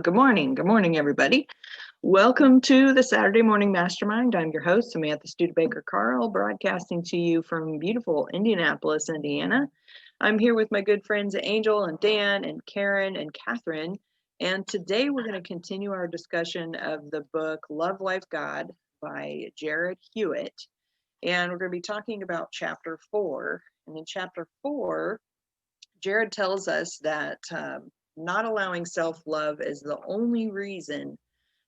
good morning. Good morning, everybody. Welcome to the Saturday Morning Mastermind. I'm your host, Samantha Studebaker-Carl, broadcasting to you from beautiful Indianapolis, Indiana. I'm here with my good friends Angel and Dan and Karen and Catherine. And today we're going to continue our discussion of the book Love Life God by Jarrad Hewett. And we're going to be talking about chapter 4. And in chapter 4, Jarrad tells us that not allowing self-love is the only reason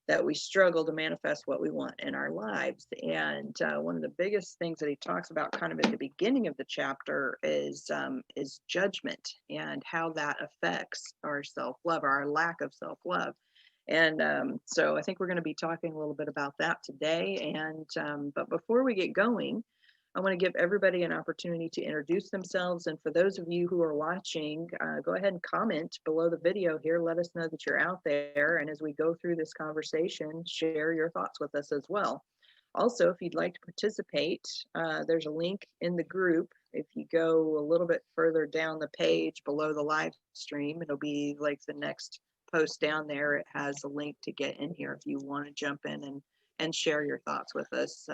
that we struggle to manifest what we want in our lives. And one of the biggest things that he talks about kind of at the beginning of the chapter is judgment and how that affects our self-love, or our lack of self-love. And so I think we're going to be talking a little bit about that today. And but before we get going, I want to give everybody an opportunity to introduce themselves. And for those of you who are watching, go ahead and comment below the video here. Let us know that you're out there. And as we go through this conversation, share your thoughts with us as well. Also, if you'd like to participate, there's a link in the group. If you go a little bit further down the page below the live stream, it'll be like the next post down there. It has a link to get in here if you want to jump in and share your thoughts with us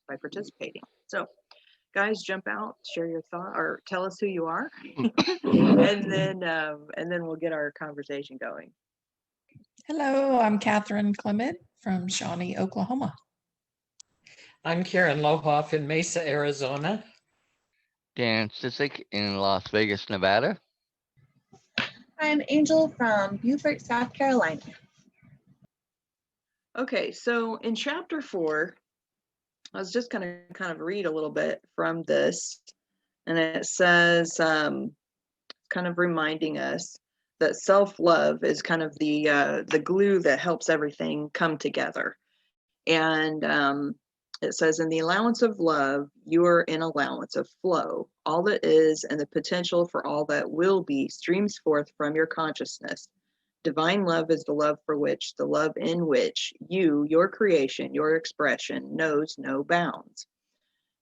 by participating. So guys, jump out, share your thought, or tell us who you are, and then we'll get our conversation going. Hello, I'm Catherine Clement from Shawnee, Oklahoma. I'm Karen Lohoff in Mesa, Arizona. Dan Sisek in Las Vegas, Nevada. I'm Angel from Beaufort, South Carolina. Okay, so in chapter 4, I was just going to kind of read a little bit from this, and it says, kind of reminding us that self-love is kind of the glue that helps everything come together. And it says, in the allowance of love, you are in allowance of flow. All that is and the potential for all that will be streams forth from your consciousness. Divine love is the love for which, the love in which you, your creation, your expression, knows no bounds.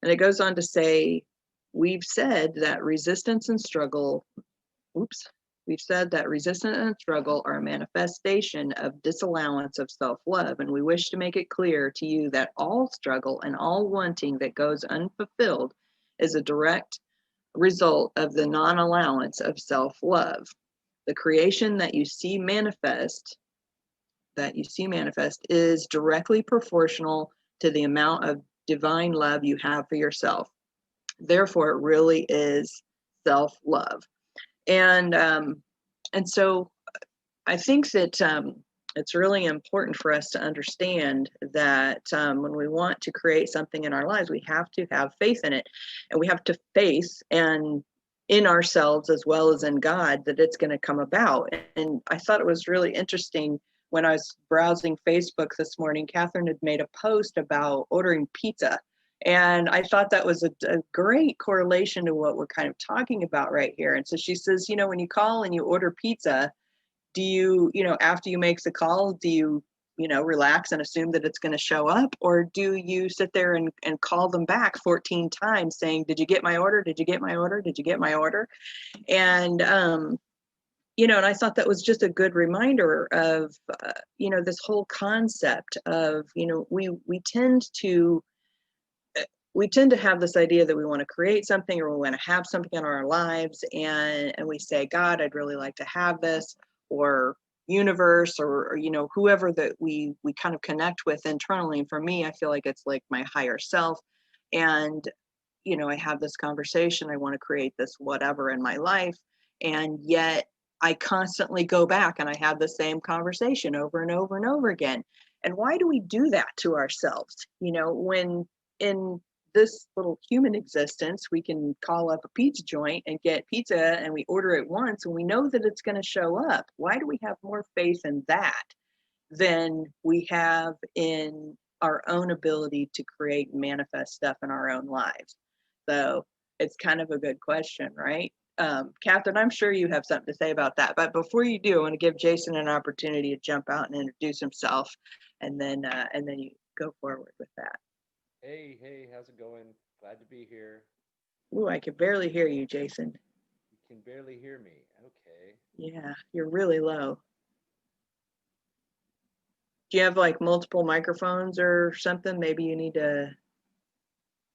And it goes on to say, we've said that resistance and struggle are a manifestation of disallowance of self-love, and we wish to make it clear to you that all struggle and all wanting that goes unfulfilled is a direct result of the non-allowance of self-love. The creation that you see manifest is directly proportional to the amount of divine love you have for yourself. Therefore, it really is self-love. And so I think that it's really important for us to understand that when we want to create something in our lives, we have to have faith in it, and we have to faith and in ourselves as well as in God that it's going to come about. And I thought it was really interesting when I was browsing Facebook this morning. Catherine had made a post about ordering pizza, and I thought that was a great correlation to what we're kind of talking about right here. And so she says, when you call and you order pizza, do you, after you make the call, do you, relax and assume that it's going to show up? Or do you sit there and call them back 14 times saying, did you get my order? Did you get my order? Did you get my order? And, and I thought that was just a good reminder of, this whole concept of, we tend to have this idea that we want to create something, or we want to have something in our lives, and we say, God, I'd really like to have this, or universe, or whoever that we kind of connect with internally. And for me, I feel like it's like my higher self. And I have this conversation, I want to create this whatever in my life, and yet I constantly go back and I have the same conversation over and over and over again. And why do we do that to ourselves? When in this little human existence, we can call up a pizza joint and get pizza, and we order it once and we know that it's going to show up. Why do we have more faith in that than we have in our own ability to create and manifest stuff in our own lives? So it's kind of a good question, right? Catherine, I'm sure you have something to say about that. But before you do, I want to give Jason an opportunity to jump out and introduce himself, and then you go forward with that. Hey, how's it going? Glad to be here. Ooh, I can barely hear you, Jason. You can barely hear me. Okay. Yeah, you're really low. Do you have like multiple microphones or something? Maybe you need to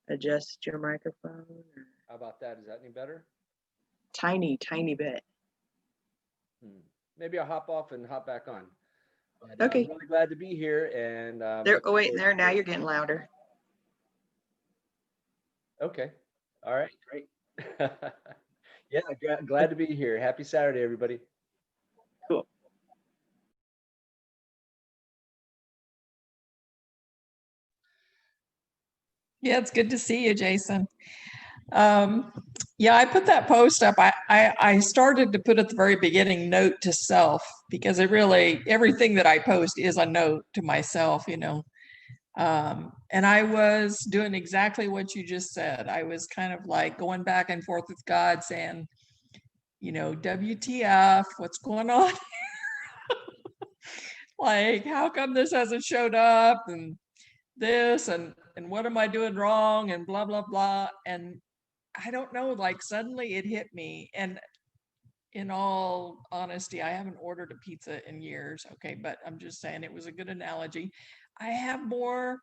adjust your microphone. Or... How about that? Is that any better? Tiny bit. Maybe I'll hop off and hop back on. But, Okay. I'm really glad to be here. And There. Oh wait, there. Now you're getting louder. Okay. All right. Great. Yeah. Glad to be here. Happy Saturday, everybody. Cool. Yeah, it's good to see you, Jason. Yeah, I put that post up. I started to put at the very beginning, note to self, because it really, everything that I post is a note to myself, you know. And I was doing exactly what you just said. I was kind of like going back and forth with God saying, you know, WTF, what's going on? Like, how come this hasn't showed up, and this, and what am I doing wrong, and blah, blah, blah. And I don't know, like suddenly it hit me. And in all honesty, I haven't ordered a pizza in years. Okay. But I'm just saying it was a good analogy. I have more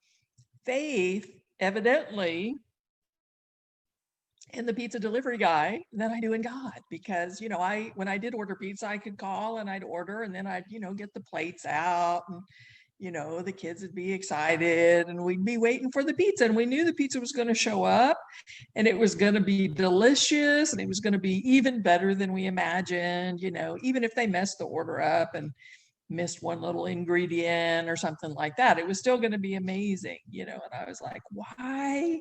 faith, evidently, in the pizza delivery guy than I do in God, because, you know, when I did order pizza, I could call and I'd order, and then I'd, you know, get the plates out, and, you know, the kids would be excited, and we'd be waiting for the pizza, and we knew the pizza was going to show up, and it was going to be delicious, and it was going to be even better than we imagined, you know, even if they messed the order up and missed one little ingredient or something like that, it was still going to be amazing, you know. And I was like, why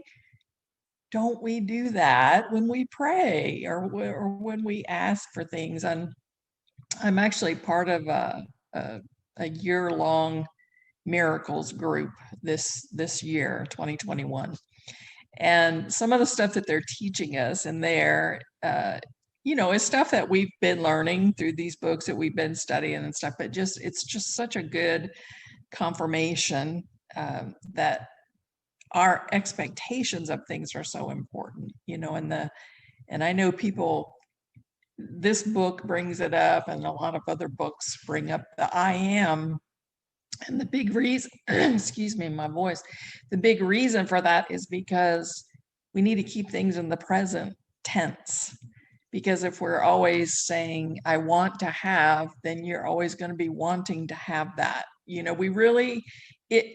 don't we do that when we pray, or when we ask for things? And I'm actually part of a year-long miracles group this year, 2021. And some of the stuff that they're teaching us in there, you know, is stuff that we've been learning through these books that we've been studying and stuff, but it's just such a good confirmation that our expectations of things are so important, you know. And I know people, this book brings it up, and a lot of other books bring up the I am. And the big reason, excuse me, my voice, the big reason for that is because we need to keep things in the present tense. Because if we're always saying, I want to have, then you're always going to be wanting to have that. You know, we really,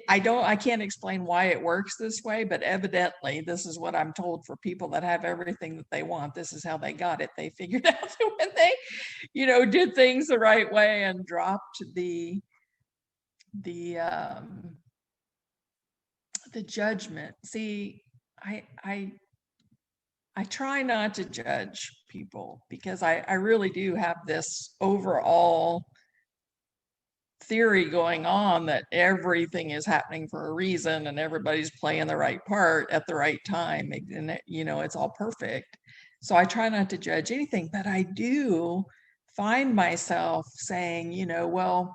I can't explain why it works this way, but evidently this is what I'm told for people that have everything that they want. This is how they got it. They figured out that when they, you know, did things the right way and dropped the judgment. See, I try not to judge people, because I really do have this overall theory going on that everything is happening for a reason, and everybody's playing the right part at the right time, and you know, it's all perfect. So I try not to judge anything, but I do find myself saying, you know, well,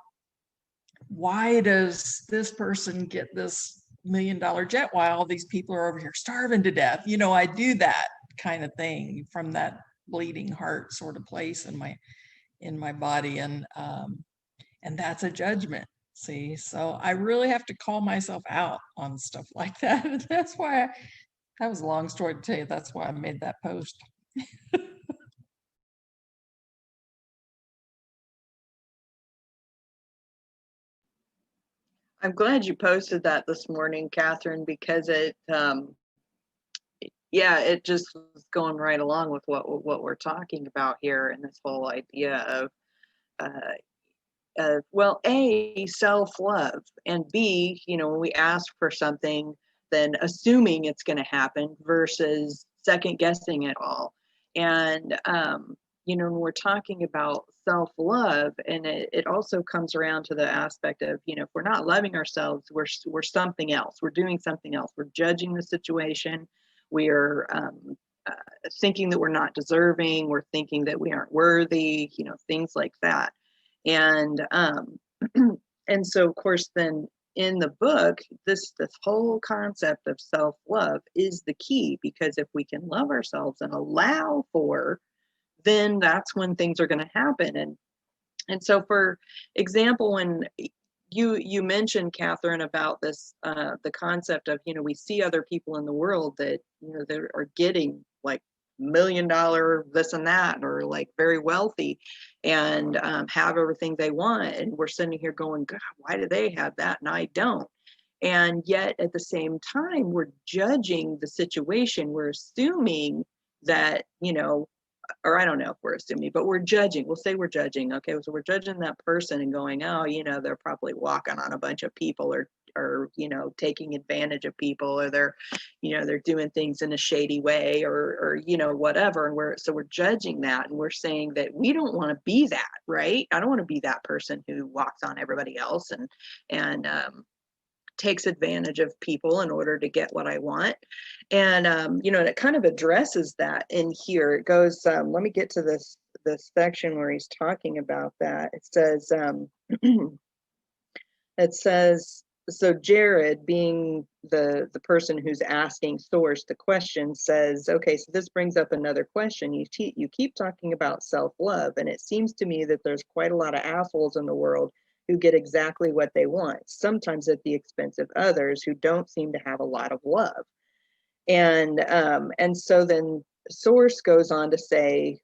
why does this person get this $1 million jet while all these people are over here starving to death? You know, I do that kind of thing from that bleeding heart sort of place in my body, and that's a judgment. See, so I really have to call myself out on stuff like that. And that's why that was a long story to tell you. That's why I made that post. I'm glad you posted that this morning, Catherine, because it just was going right along with what we're talking about here, and this whole idea of well, A, self-love, and B, you know, when we ask for something, then assuming it's going to happen versus second guessing it all. And you know, when we're talking about self-love, and it also comes around to the aspect of, you know, if we're not loving ourselves, we're something else. We're doing something else. We're judging the situation. We're thinking that we're not deserving. We're thinking that we aren't worthy, you know, things like that. And and so of course then in the book, this whole concept of self-love is the key, because if we can love ourselves and allow for, then that's when things are going to happen. And so for example, when you mentioned, Catherine, about this the concept of, we see other people in the world that that are getting like $1 million this and that, or like very wealthy, and have everything they want, and we're sitting here going, God, why do they have that and I don't? And yet at the same time, we're judging the situation. We're assuming that, or I don't know if we're assuming, but we're judging. We'll say we're judging. Okay, so we're judging that person and going, oh, they're probably walking on a bunch of people, or taking advantage of people, or they're doing things in a shady way, or whatever. And we're judging that, and we're saying that we don't want to be that, right? I don't want to be that person who walks on everybody else and takes advantage of people in order to get what I want. And, and it kind of addresses that in here. It goes, let me get to this section where he's talking about that. It says, so Jarrad, being the person who's asking Source the question, says, okay, so this brings up another question. You keep talking about self-love, and it seems to me that there's quite a lot of assholes in the world who get exactly what they want, sometimes at the expense of others who don't seem to have a lot of love. And so then Source goes on to say,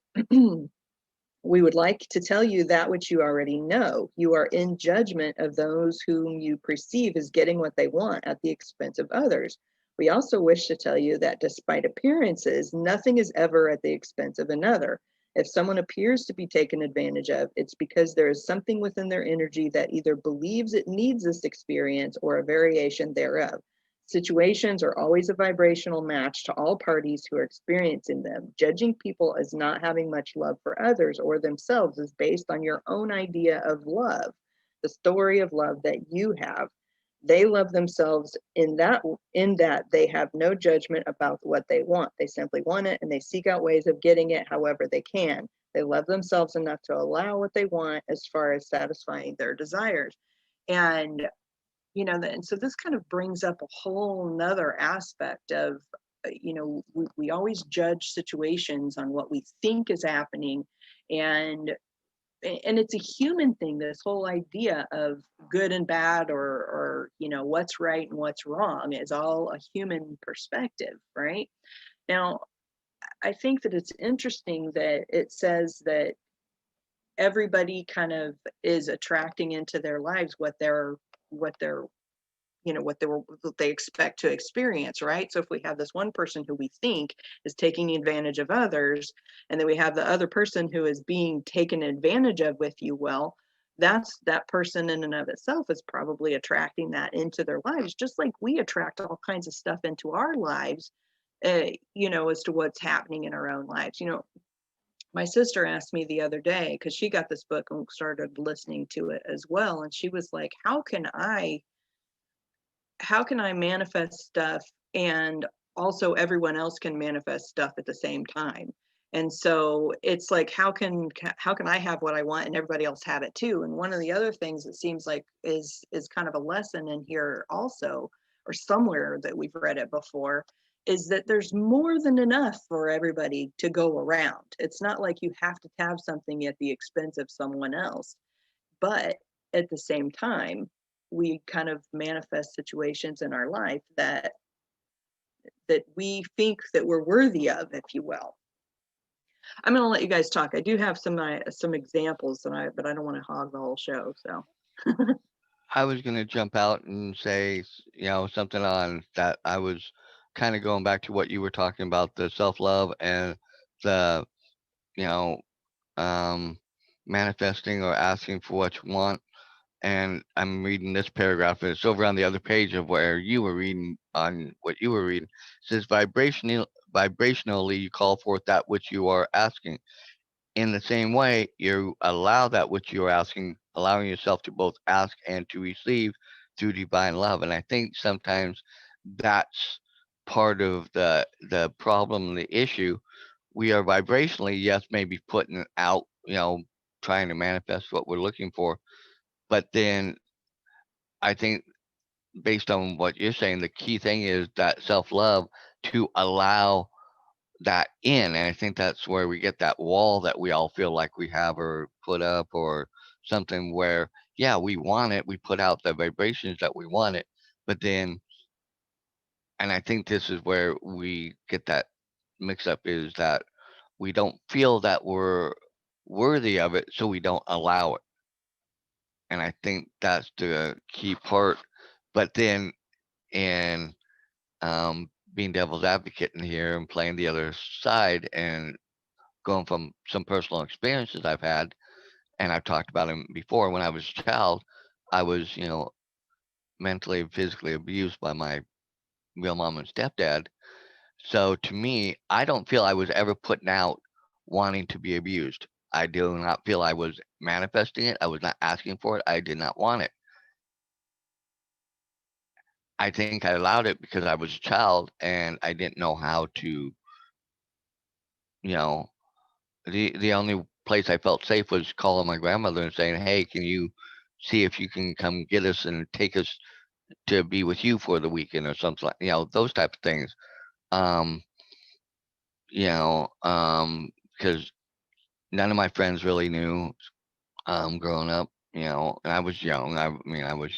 we would like to tell you that which you already know. You are in judgment of those whom you perceive as getting what they want at the expense of others. We also wish to tell you that despite appearances, nothing is ever at the expense of another. If someone appears to be taken advantage of, it's because there is something within their energy that either believes it needs this experience or a variation thereof. Situations are always a vibrational match to all parties who are experiencing them. Judging people as not having much love for others or themselves is based on your own idea of love, the story of love that you have. They love themselves in that they have no judgment about what they want. They simply want it, and they seek out ways of getting it however they can. They love themselves enough to allow what they want as far as satisfying their desires. And and so this kind of brings up a whole nother aspect of, we always judge situations on what we think is happening, and it's a human thing, this whole idea of good and bad, or what's right and what's wrong is all a human perspective, right? Now, I think that it's interesting that it says that everybody kind of is attracting into their lives what they expect to experience, right? So if we have this one person who we think is taking advantage of others, and then we have the other person who is being taken advantage of with you, well, that person in and of itself is probably attracting that into their lives, just like we attract all kinds of stuff into our lives, as to what's happening in our own lives. My sister asked me the other day, because she got this book and started listening to it as well, and she was like, how can I manifest stuff, and also everyone else can manifest stuff at the same time? And so it's like, how can I have what I want and everybody else have it too? And one of the other things that seems like is kind of a lesson in here also, or somewhere that we've read it before, is that there's more than enough for everybody to go around. It's not like you have to have something at the expense of someone else. But at the same time, we kind of manifest situations in our life that we think that we're worthy of, if you will. I'm going to let you guys talk. I do have some examples, but I don't want to hog the whole show. So I was going to jump out and say, something on that. I was kind of going back to what you were talking about, the self-love and the, you know, manifesting or asking for what you want. And I'm reading this paragraph, and it's over on the other page of where you were reading on what you were reading. It says, vibrationally, you call forth that which you are asking. In the same way, you allow that which you are asking, allowing yourself to both ask and to receive through divine love. And I think sometimes that's part of the problem, the issue. We are vibrationally, yes, maybe putting it out, trying to manifest what we're looking for. But then I think, based on what you're saying, the key thing is that self-love, to allow that in. And I think that's where we get that wall that we all feel like we have or put up, or something where, yeah, we want it. We put out the vibrations that we want it, but then, and I think this is where we get that mix up, is that we don't feel that we're worthy of it, so we don't allow it. And I think that's the key part. But then, in being devil's advocate in here and playing the other side and going from some personal experiences I've had, and I've talked about them before. When I was a child, I was, mentally and physically abused by my real mom and stepdad. So to me, I don't feel I was ever putting out wanting to be abused. I do not feel I was manifesting it. I was not asking for it. I did not want it. I think I allowed it because I was a child and I didn't know how to, you know, the only place I felt safe was calling my grandmother and saying, "Hey, can you see if you can come get us and take us to be with you for the weekend," or something like, those type of things. Um, because none of my friends really knew, growing up, and I was young. I mean, I was,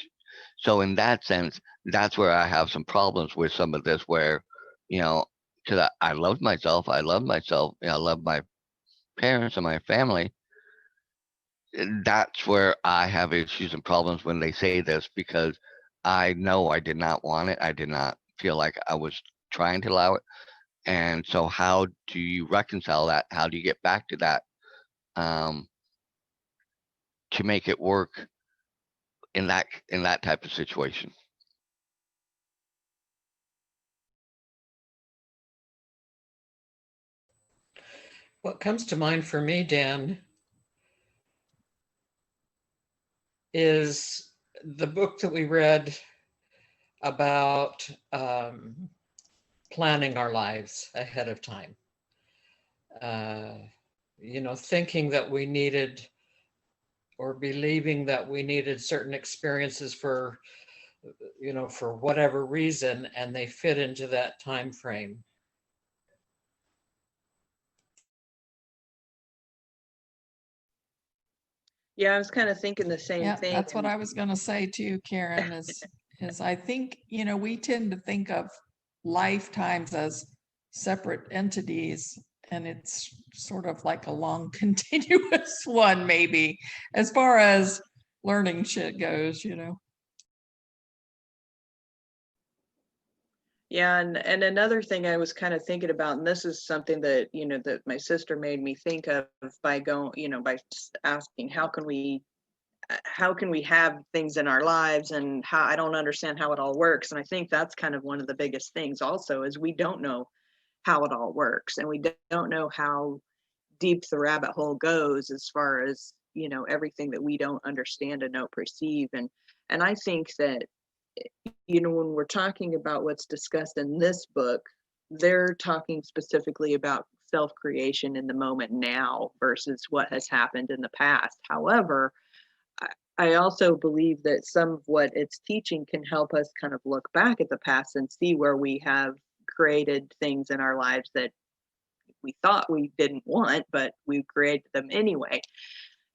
so in that sense, that's where I have some problems with some of this, where, you know, because I loved myself. I love myself. I love my parents and my family. That's where I have issues and problems when they say this, because I know I did not want it. I did not feel like I was trying to allow it. And so how do you reconcile that? How do you get back to that, um, to make it work in that type of situation? What comes to mind for me, Dan, is the book that we read about planning our lives ahead of time. Thinking that we needed, or believing that we needed certain experiences for whatever reason, and they fit into that time frame. Yeah, I was kind of thinking the same Yeah, thing. that's what I was going to say too, Karen, is I think, we tend to think of lifetimes as separate entities, and it's sort of like a long continuous one, maybe, as far as learning shit goes. Yeah, and another thing I was kind of thinking about, and this is something that, that my sister made me think of by going, by asking, how can we have things in our lives, and how I don't understand how it all works. And I think that's kind of one of the biggest things also, is we don't know how it all works, and we don't know how deep the rabbit hole goes, as far as, everything that we don't understand and don't perceive. And I think that, when we're talking about what's discussed in this book, they're talking specifically about self-creation in the moment now versus what has happened in the past. However, I also believe that some of what it's teaching can help us kind of look back at the past and see where we have created things in our lives that we thought we didn't want, but we created them anyway.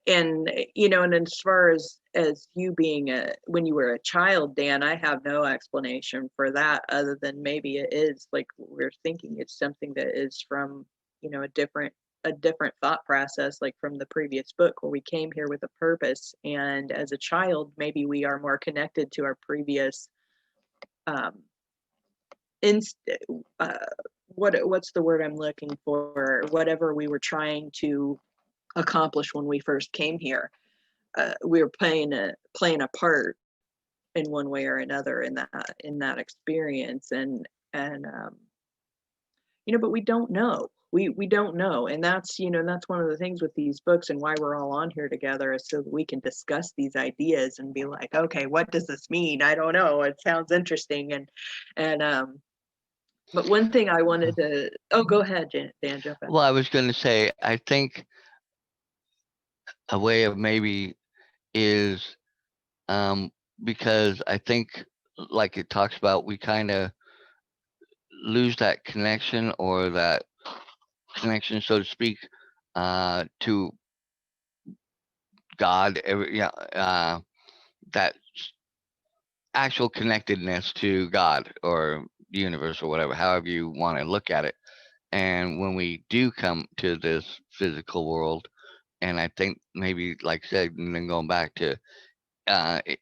And and as far as you being when you were a child, Dan, I have no explanation for that, other than maybe it is like we're thinking, it's something that is from, a different thought process, like from the previous book, where we came here with a purpose, and as a child maybe we are more connected to our previous um inst- uh what's the word I'm looking for, whatever we were trying to accomplish when we first came here. We were playing a part in one way or another in that experience. And but we don't know. We don't know. And that's one of the things with these books, and why we're all on here together, is so that we can discuss these ideas and be like, okay, what does this mean? I don't know. It sounds interesting. And but one thing I wanted to, oh, go ahead, Dan, jump in. Well, I was going to say, I think a way of maybe is, because I think, like it talks about, we kind of lose that connection, or that connection, so to speak, to God. that actual connectedness to God or the universe or whatever, however you want to look at it. And when we do come to this physical world, and I think maybe, like I said, and then going back to it,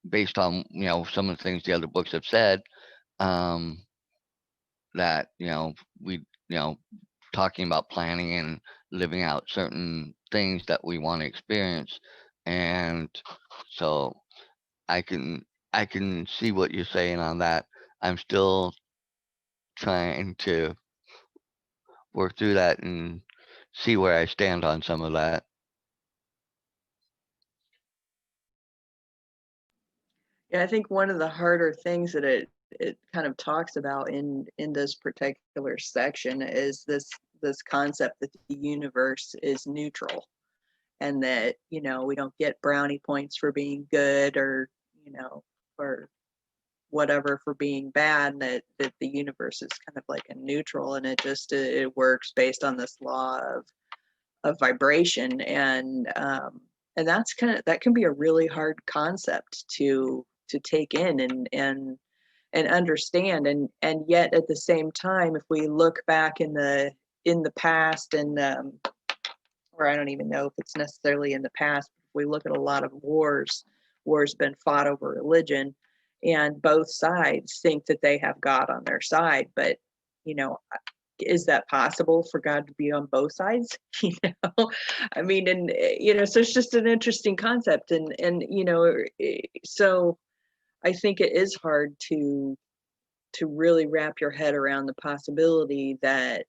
based on some of the things the other books have said, um, that we talking about planning and living out certain things that we want to experience, and so I can I can see what you're saying on that. I'm still trying to work through that and see where I stand on some of that. Yeah, I think one of the harder things that it kind of talks about in this particular section is this concept that the universe is neutral, and that we don't get brownie points for being good, or or whatever for being bad, that the universe is kind of like a neutral, and it works based on this law of vibration, and that can be a really hard concept to take in and understand, and yet at the same time, if we look back in the past, and or I don't even know if it's necessarily in the past, but if we look at a lot of wars been fought over religion, and both sides think that they have God on their side, but you know is that possible for God to be on both sides? I mean, and so it's just an interesting concept, and so I think it is hard to really wrap your head around the possibility that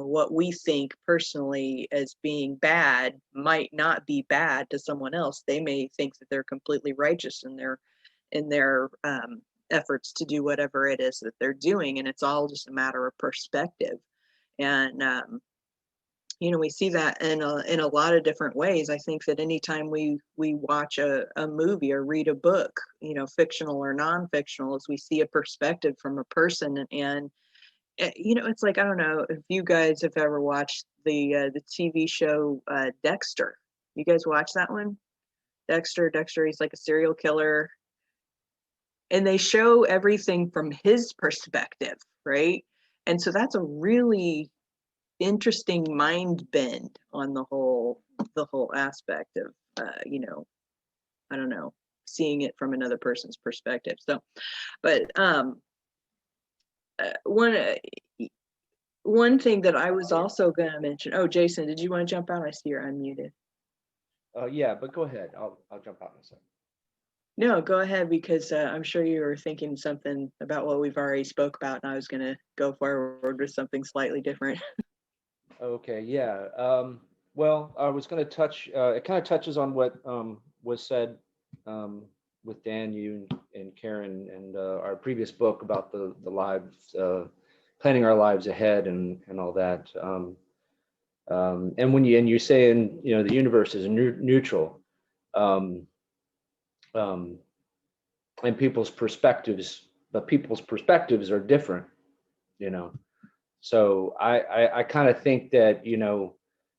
what we think personally as being bad might not be bad to someone else. They may think that they're completely righteous in their efforts to do whatever it is that they're doing, and it's all just a matter of perspective. And we see that in a lot of different ways. I think that anytime we watch a movie or read a book, fictional or non-fictional, as we see a perspective from a person, and it's like, I don't know if you guys have ever watched the TV show Dexter. You guys watch that one? Dexter, he's like a serial killer, and they show everything from his perspective, right? And so that's a really interesting mind bend on the whole aspect of I don't know, seeing it from another person's perspective. So, but one thing that I was also going to mention. Oh, Jason, did you want to jump out? I see you're unmuted. Yeah, but go ahead. I'll jump out in a second. No, go ahead, because I'm sure you were thinking something about what we've already spoke about, and I was going to go forward with something slightly different. Okay, yeah. Well, I was going to touch, it kind of touches on what was said with Dan, you and Karen, and our previous book about the lives, planning our lives ahead and all that. And when you're saying, the universe is neutral, and people's perspectives are different, So I kind of think that,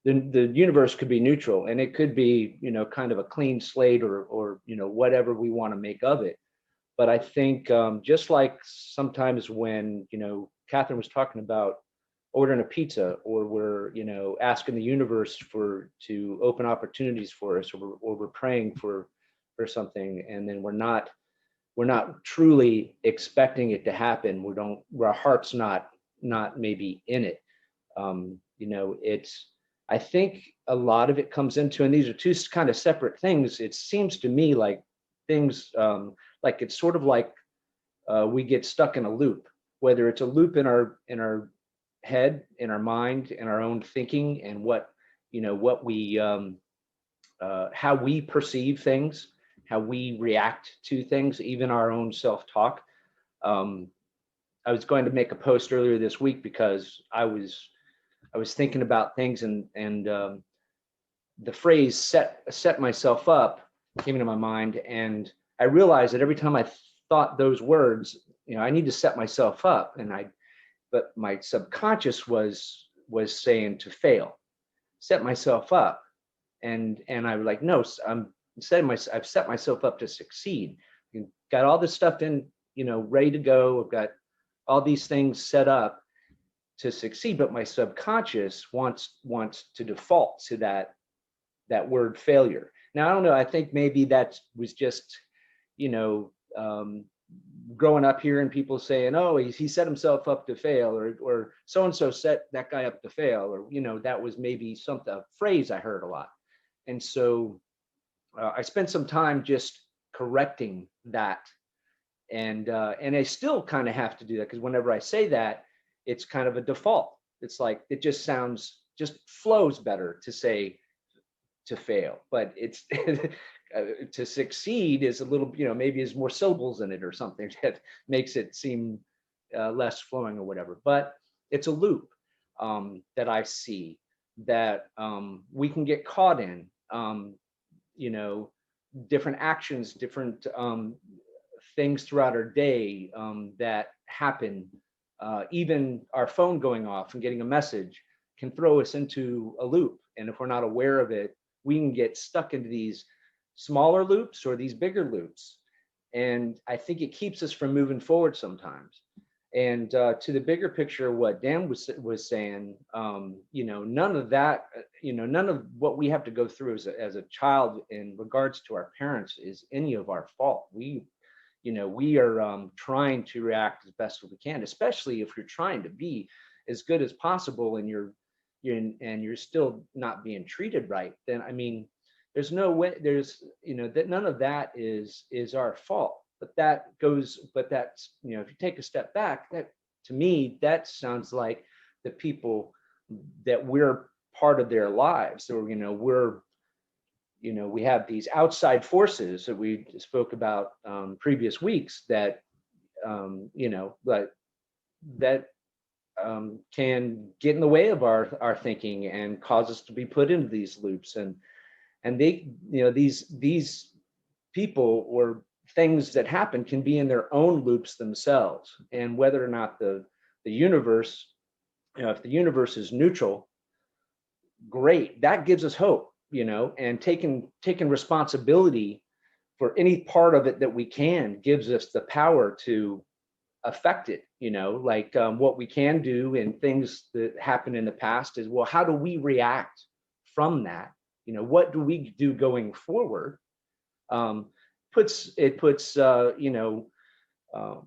the universe could be neutral, and it could be, kind of a clean slate, or whatever we want to make of it. But I think just like sometimes when, Catherine was talking about ordering a pizza, or we're, asking the universe to open opportunities for us, or we're praying for something, and then we're not truly expecting it to happen. Our heart's not maybe in it. I think a lot of it comes into, and these are two kind of separate things. It seems to me like things, like it's sort of like we get stuck in a loop, whether it's a loop in our head, in our mind, in our own thinking, and what we how we perceive things, how we react to things, even our own self-talk. I was going to make a post earlier this week because I was thinking about things, and the phrase set myself up came into my mind, and I realized that every time I thought those words, I need to set myself up, but my subconscious was saying to fail, set myself up, and I was like, no, I've set myself up to succeed. Got all this stuff in, ready to go. I've got all these things set up to succeed, but my subconscious wants to default to that word failure. Now, I don't know. I think maybe that was just, growing up here and people saying, oh, he set himself up to fail, or so-and-so set that guy up to fail, or, that was maybe a phrase I heard a lot. And so I spent some time just correcting that. And I still kind of have to do that, because whenever I say that, it's kind of a default. It's like, it just flows better to say to fail, but it's to succeed is a little, maybe there's more syllables in it or something that makes it seem less flowing or whatever. But it's a loop that I see that we can get caught in, different actions, different things throughout our day that happen. Even our phone going off and getting a message can throw us into a loop. And if we're not aware of it, we can get stuck into these smaller loops or these bigger loops. And I think it keeps us from moving forward sometimes. And to the bigger picture, what Dan was saying, none of that, none of what we have to go through as a child in regards to our parents is any of our fault. We are trying to react as best as we can, especially if you're trying to be as good as possible and you're still not being treated right. Then, I mean, there's no way, that none of that is our fault. But that's, if you take a step back, that, to me, that sounds like the people that we're part of their lives, or, we have these outside forces that we spoke about previous weeks that, can get in the way of our thinking and cause us to be put into these loops. And they, these people or things that happen can be in their own loops themselves. And whether or not the universe, if the universe is neutral, great, that gives us hope, and taking responsibility for any part of it that we can gives us the power to affect it. What we can do and things that happened in the past is, well, how do we react from that? What do we do going forward? Puts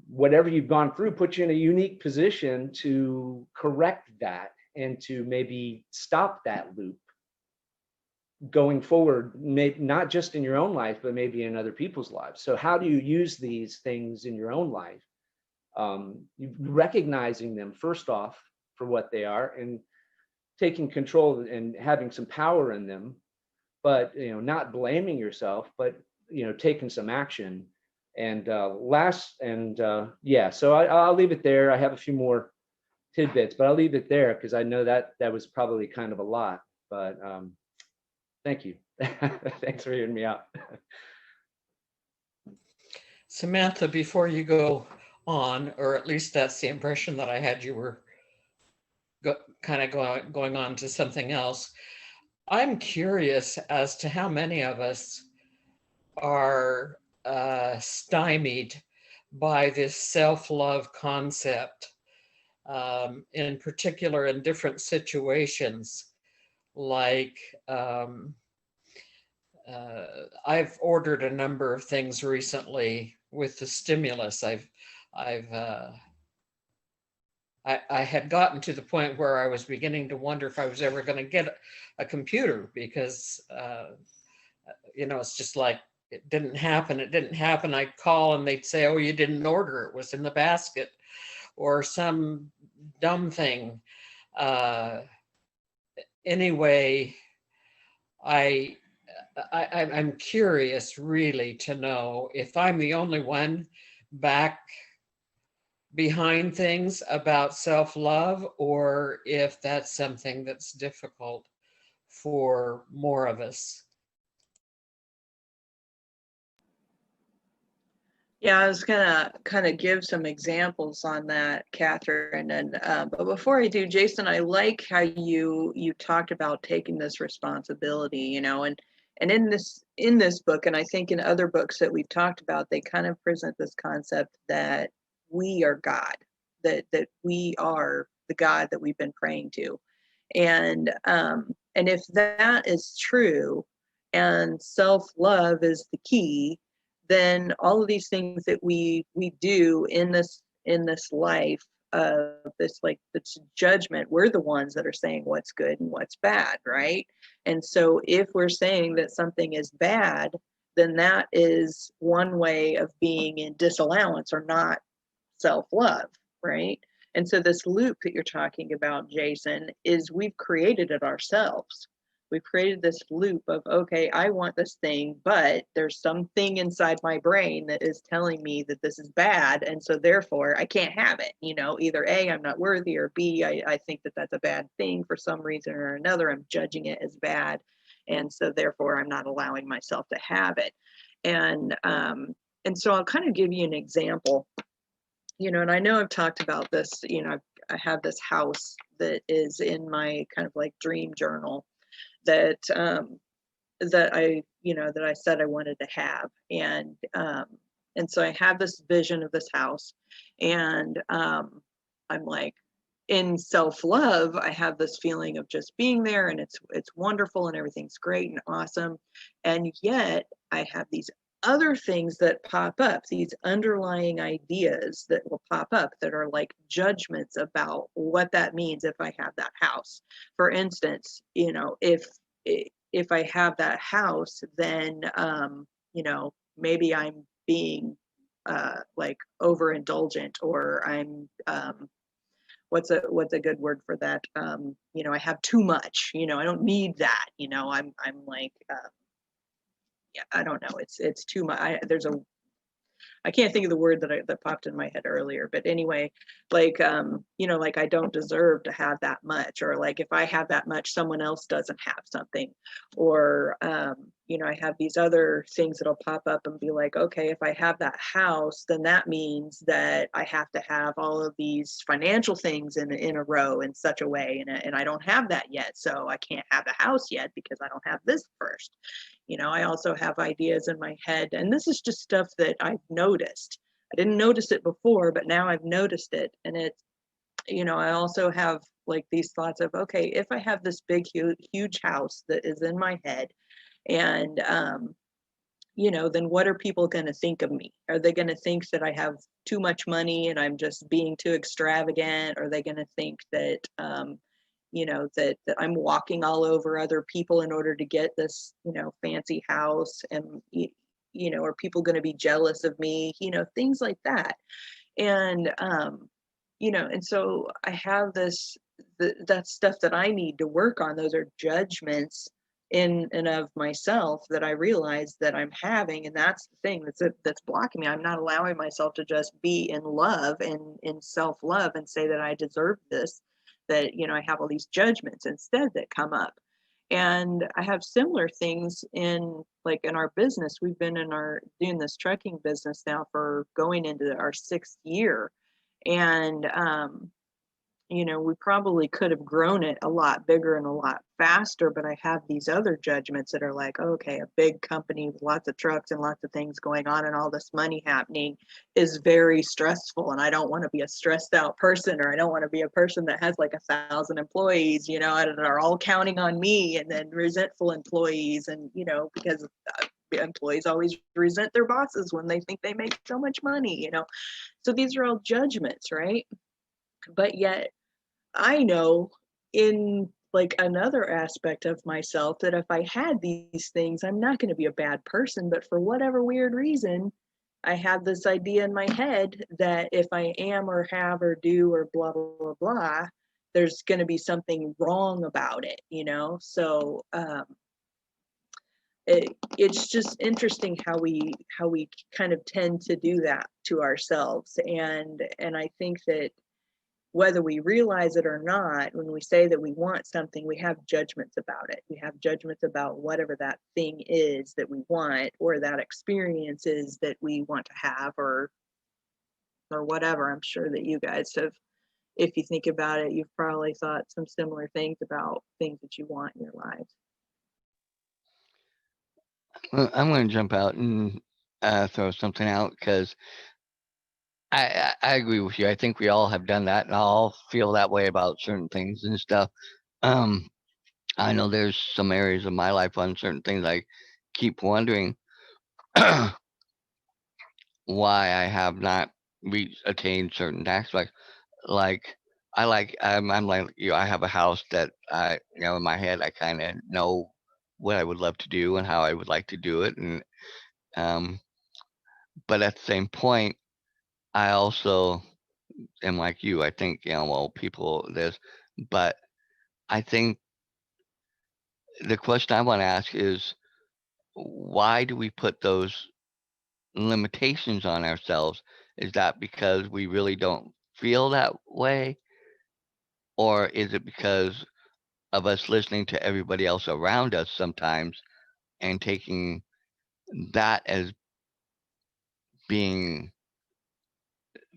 whatever you've gone through, puts you in a unique position to correct that and to maybe stop that loop going forward, maybe not just in your own life, but maybe in other people's lives. So how do you use these things in your own life? Recognizing them first off for what they are and taking control and having some power in them, but not blaming yourself, but taking some action. And so I'll leave it there. I have a few more tidbits, but I'll leave it there because I know that was probably kind of a lot. But thank you. Thanks for hearing me out. Samantha, before you go on, or at least that's the impression that I had, you were going on to something else. I'm curious as to how many of us are stymied by this self-love concept, in particular in different situations. Like I've ordered a number of things recently with the stimulus. I had gotten to the point where I was beginning to wonder if I was ever going to get a computer, because it's just like, it didn't happen. I'd call and they'd say, oh, you didn't order, it was in the basket, or some dumb thing. Anyway, I'm curious really to know if I'm the only one back behind things about self-love, or if that's something that's difficult for more of us. Yeah, I was gonna kind of give some examples on that, Catherine. And but before I do, Jason, I like how you talked about taking this responsibility, and And in this book, and I think in other books that we've talked about, they kind of present this concept that we are God, that we are the God that we've been praying to. And if that is true and self-love is the key, then all of these things that we do in this life of this judgment, we're the ones that are saying what's good and what's bad, right? And so if we're saying that something is bad, then that is one way of being in disallowance or not self-love, right? And so this loop that you're talking about, Jason, is we've created it ourselves. We've created this loop of, okay, I want this thing, but there's something inside my brain that is telling me that this is bad. And so therefore I can't have it. Either A, I'm not worthy, or B, I think that that's a bad thing for some reason or another. I'm judging it as bad. And so therefore I'm not allowing myself to have it. And so I'll kind of give you an example. And I know I've talked about this, I have this house that is in my kind of like dream journal that I said I wanted to have. And so I have this vision of this house, and I'm like, in self-love, I have this feeling of just being there, and it's wonderful and everything's great and awesome. And yet I have these other things that pop up, these underlying ideas that will pop up that are like judgments about what that means if I have that house. For instance, if I have that house, then maybe I'm being like overindulgent, or I'm what's a good word for that? I have too much. I don't need that. I'm like yeah, I don't know. It's too much. I can't think of the word that popped in my head earlier, but anyway, like, like I don't deserve to have that much, or like if I have that much, someone else doesn't have something, or, I have these other things that'll pop up and be like, okay, if I have that house, then that means that I have to have all of these financial things in a row in such a way, and I don't have that yet, so I can't have the house yet because I don't have this first. I also have ideas in my head, and this is just stuff that I've noticed. I didn't notice it before, but now I've noticed it. And it's, I also have like these thoughts of, okay, if I have this big, huge house that is in my head, and, then what are people going to think of me? Are they going to think that I have too much money and I'm just being too extravagant? Are they going to think that, that I'm walking all over other people in order to get this, fancy house? And, are people going to be jealous of me? Things like that. And, and so I have that stuff that I need to work on. Those are judgments in and of myself that I realize that I'm having. And that's the thing that's blocking me. I'm not allowing myself to just be in love and in self-love and say that I deserve this, that, I have all these judgments instead that come up. And I have similar things in our business. We've been doing this trucking business now for going into our 6th year. And, we probably could have grown it a lot bigger and a lot faster, but I have these other judgments that are like, okay, a big company with lots of trucks and lots of things going on and all this money happening is very stressful. And I don't want to be a stressed out person, or I don't want to be a person that has like 1,000 employees, and are all counting on me, and then resentful employees. And, because employees always resent their bosses when they think they make so much money, So these are all judgments, right? But yet I know in like another aspect of myself that if I had these things, I'm not going to be a bad person. But for whatever weird reason, I have this idea in my head that if I am or have or do or blah, blah, blah, blah, there's going to be something wrong about it, So it's just interesting how we kind of tend to do that to ourselves. And I think that whether we realize it or not, when we say that we want something, we have judgments about it. We have judgments about whatever that thing is that we want, or that experience is that we want to have, or whatever. I'm sure that you guys have, if you think about it, you've probably thought some similar things about things that you want in your lives. I'm going to jump out and throw something out because I agree with you. I think we all have done that, and all feel that way about certain things and stuff. Um, I know there's some areas of my life on certain things I keep wondering why I have not reached attained certain aspects. Like I'm like you. I have a house that in my head I kind of know what I would love to do and how I would like to do it, and um, but at the same point, I also am like you. I think well, people this, but I think the question I want to ask is why do we put those limitations on ourselves? Is that because we really don't feel that way? Or is it because of us listening to everybody else around us sometimes and taking that as being,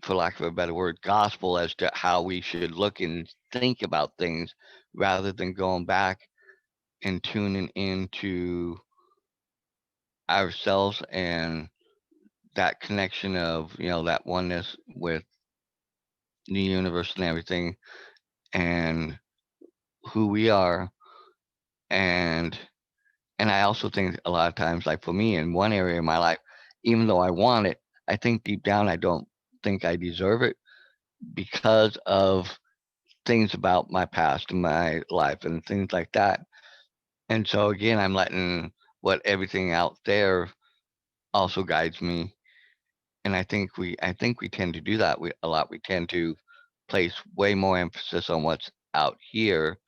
for lack of a better word, gospel as to how we should look and think about things rather than going back and tuning into ourselves and that connection of, that oneness with the universe and everything and who we are. And I also think a lot of times, like for me in one area of my life, even though I want it, I think deep down I don't think I deserve it because of things about my past and my life and things like that. And so again, I'm letting what everything out there also guides me. And I think we tend to do that a lot. We tend to place way more emphasis on what's out here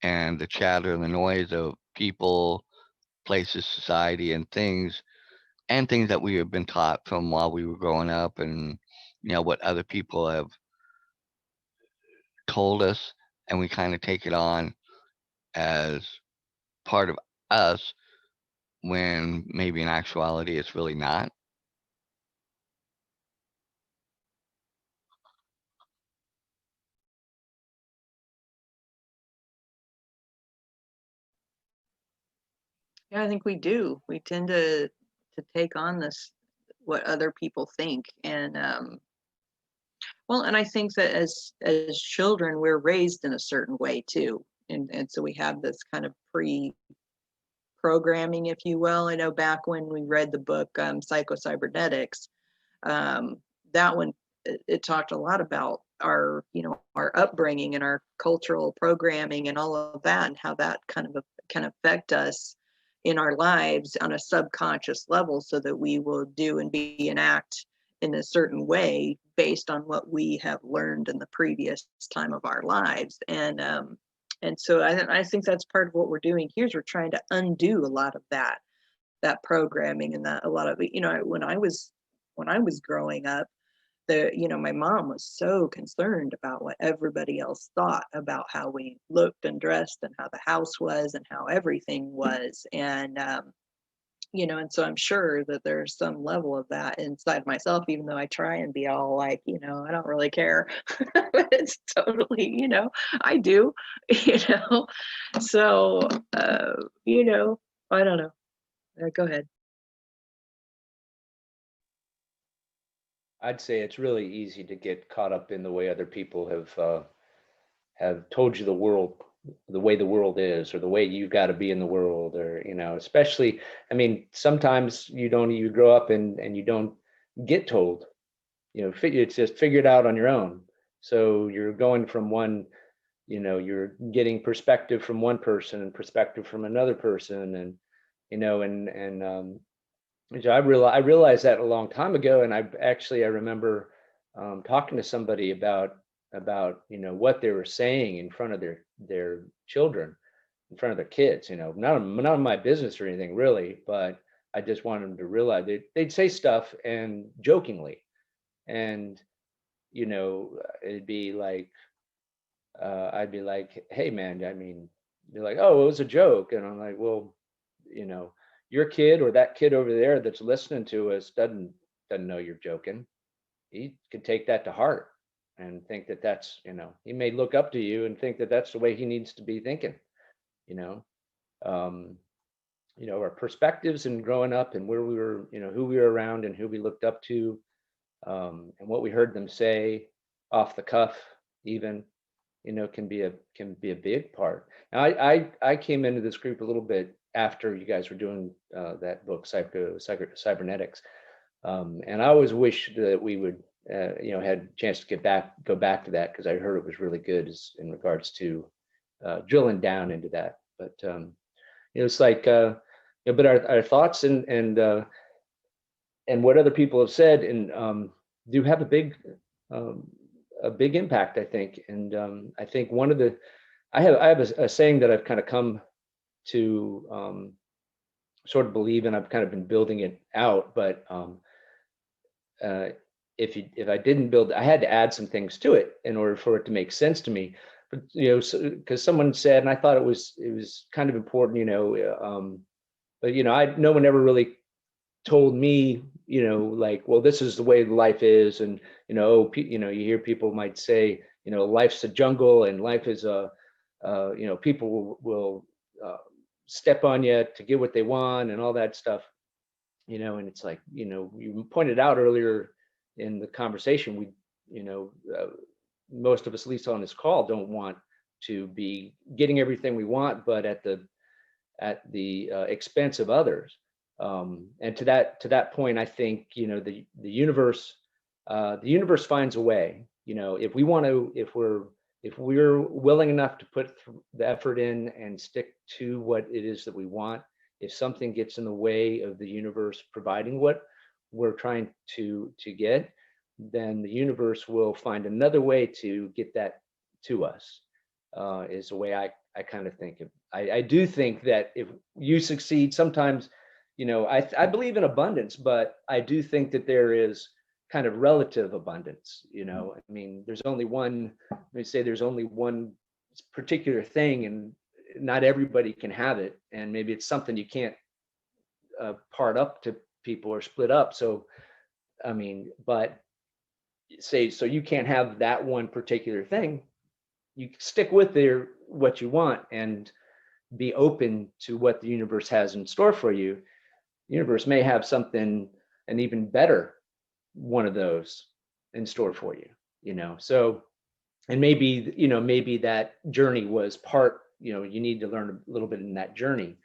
and the chatter and the noise of people, places, society, and things that we have been taught from while we were growing up, and what other people have told us, and we kind of take it on as part of us when maybe in actuality it's really not. Yeah, I think we do. We tend to take on this what other people think, and well, and I think that as children we're raised in a certain way too, and so we have this kind of pre-programming, if you will. I know back when we read the book Psycho-Cybernetics, um, that one it talked a lot about our our upbringing and our cultural programming and all of that, and how that kind of can affect us in our lives on a subconscious level, so that we will do and be and act in a certain way based on what we have learned in the previous time of our lives. And so I think that's part of what we're doing here is we're trying to undo a lot of that programming, and that a lot of it, when I was growing up, my mom was so concerned about what everybody else thought about how we looked and dressed and how the house was and how everything was. And so I'm sure that there's some level of that inside myself, even though I try and be all like, I don't really care. But it's totally, I do, you know. So, I don't know. Go ahead. I'd say it's really easy to get caught up in the way other people have told you the way the world is, or the way you've got to be in the world, or especially, I mean, sometimes you grow up and you don't get told, it's just figure it out on your own. So you're going from one, you're getting perspective from one person and perspective from another person, and so I realized that a long time ago, and I remember talking to somebody about what they were saying in front of their children, in front of their kids. None of my business or anything really, but I just wanted them to realize they'd say stuff and jokingly, and it'd be like I'd be like, "Hey man, I mean," they're like, "Oh, it was a joke," and I'm like, "Well, you know, your kid or that kid over there that's listening to us doesn't know you're joking. He could take that to heart and think that that's, he may look up to you and think that that's the way he needs to be thinking, you know." Um, our perspectives and growing up and where we were, who we were around and who we looked up to, and what we heard them say off the cuff, even, can be a big part. Now, I came into this group a little bit after you guys were doing that book, Cybernetics, and I always wish that we would, had a chance to go back to that, because I heard it was really good in regards to drilling down into that. But it's like, but our thoughts and what other people have said and do have a big impact, I think. And I think one of I have a saying that I've kind of come to sort of believe, and I've kind of been building it out. But if I didn't build, I had to add some things to it in order for it to make sense to me. But because someone said, and I thought it was kind of important, but no one ever really told me, like, well, this is the way life is, and you hear people might say, life's a jungle, and life is people will step on you to get what they want, and all that stuff, and it's like, you pointed out earlier in the conversation, most of us, at least on this call, don't want to be getting everything we want, but at the expense of others. And to that point, I think, the universe finds a way. If we're willing enough to put the effort in and stick to what it is that we want, if something gets in the way of the universe providing what we're trying to get, then the universe will find another way to get that to us, is the way I kind of think of. I do think that if you succeed, sometimes, I believe in abundance, but I do think that there is kind of relative abundance. I mean, there's only one particular thing, and not everybody can have it. And maybe it's something you can't part up to people or split up. So, I mean, but so you can't have that one particular thing. You stick with what you want and be open to what the universe has in store for you. The universe may have something, an even better one of those in store for you, so, and maybe that journey was part, you need to learn a little bit in that journey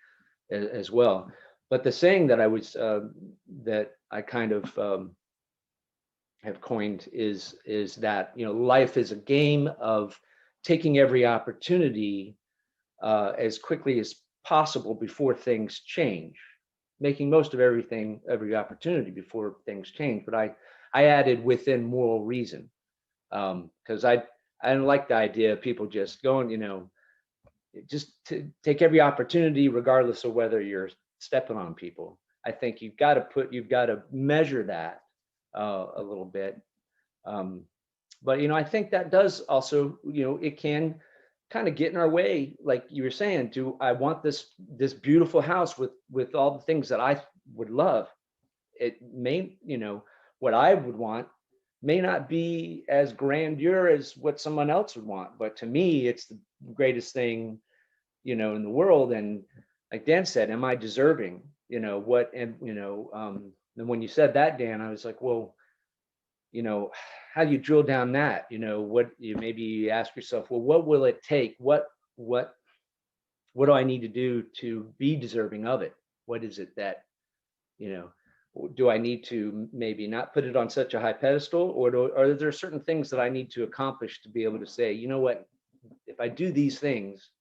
as well. But the saying that that I kind of have coined is that, life is a game of taking every opportunity as quickly as possible before things change, making most of every opportunity before things change. But I added within moral reason, because I don't like the idea of people just going, just to take every opportunity regardless of whether you're stepping on people. I think you've got to measure that a little bit. But I think that does also, it can kind of get in our way. Like you were saying, do I want this beautiful house with all the things that I would love? It may, what I would want may not be as grandeur as what someone else would want, but to me, it's the greatest thing, in the world. And like Dan said, am I deserving? And when you said that, Dan, I was like, well, how do you drill down that? Maybe you ask yourself, well, what will it take? What do I need to do to be deserving of it? What is it that, do I need to maybe not put it on such a high pedestal, or are there certain things that I need to accomplish to be able to say, you know what, if I do these things,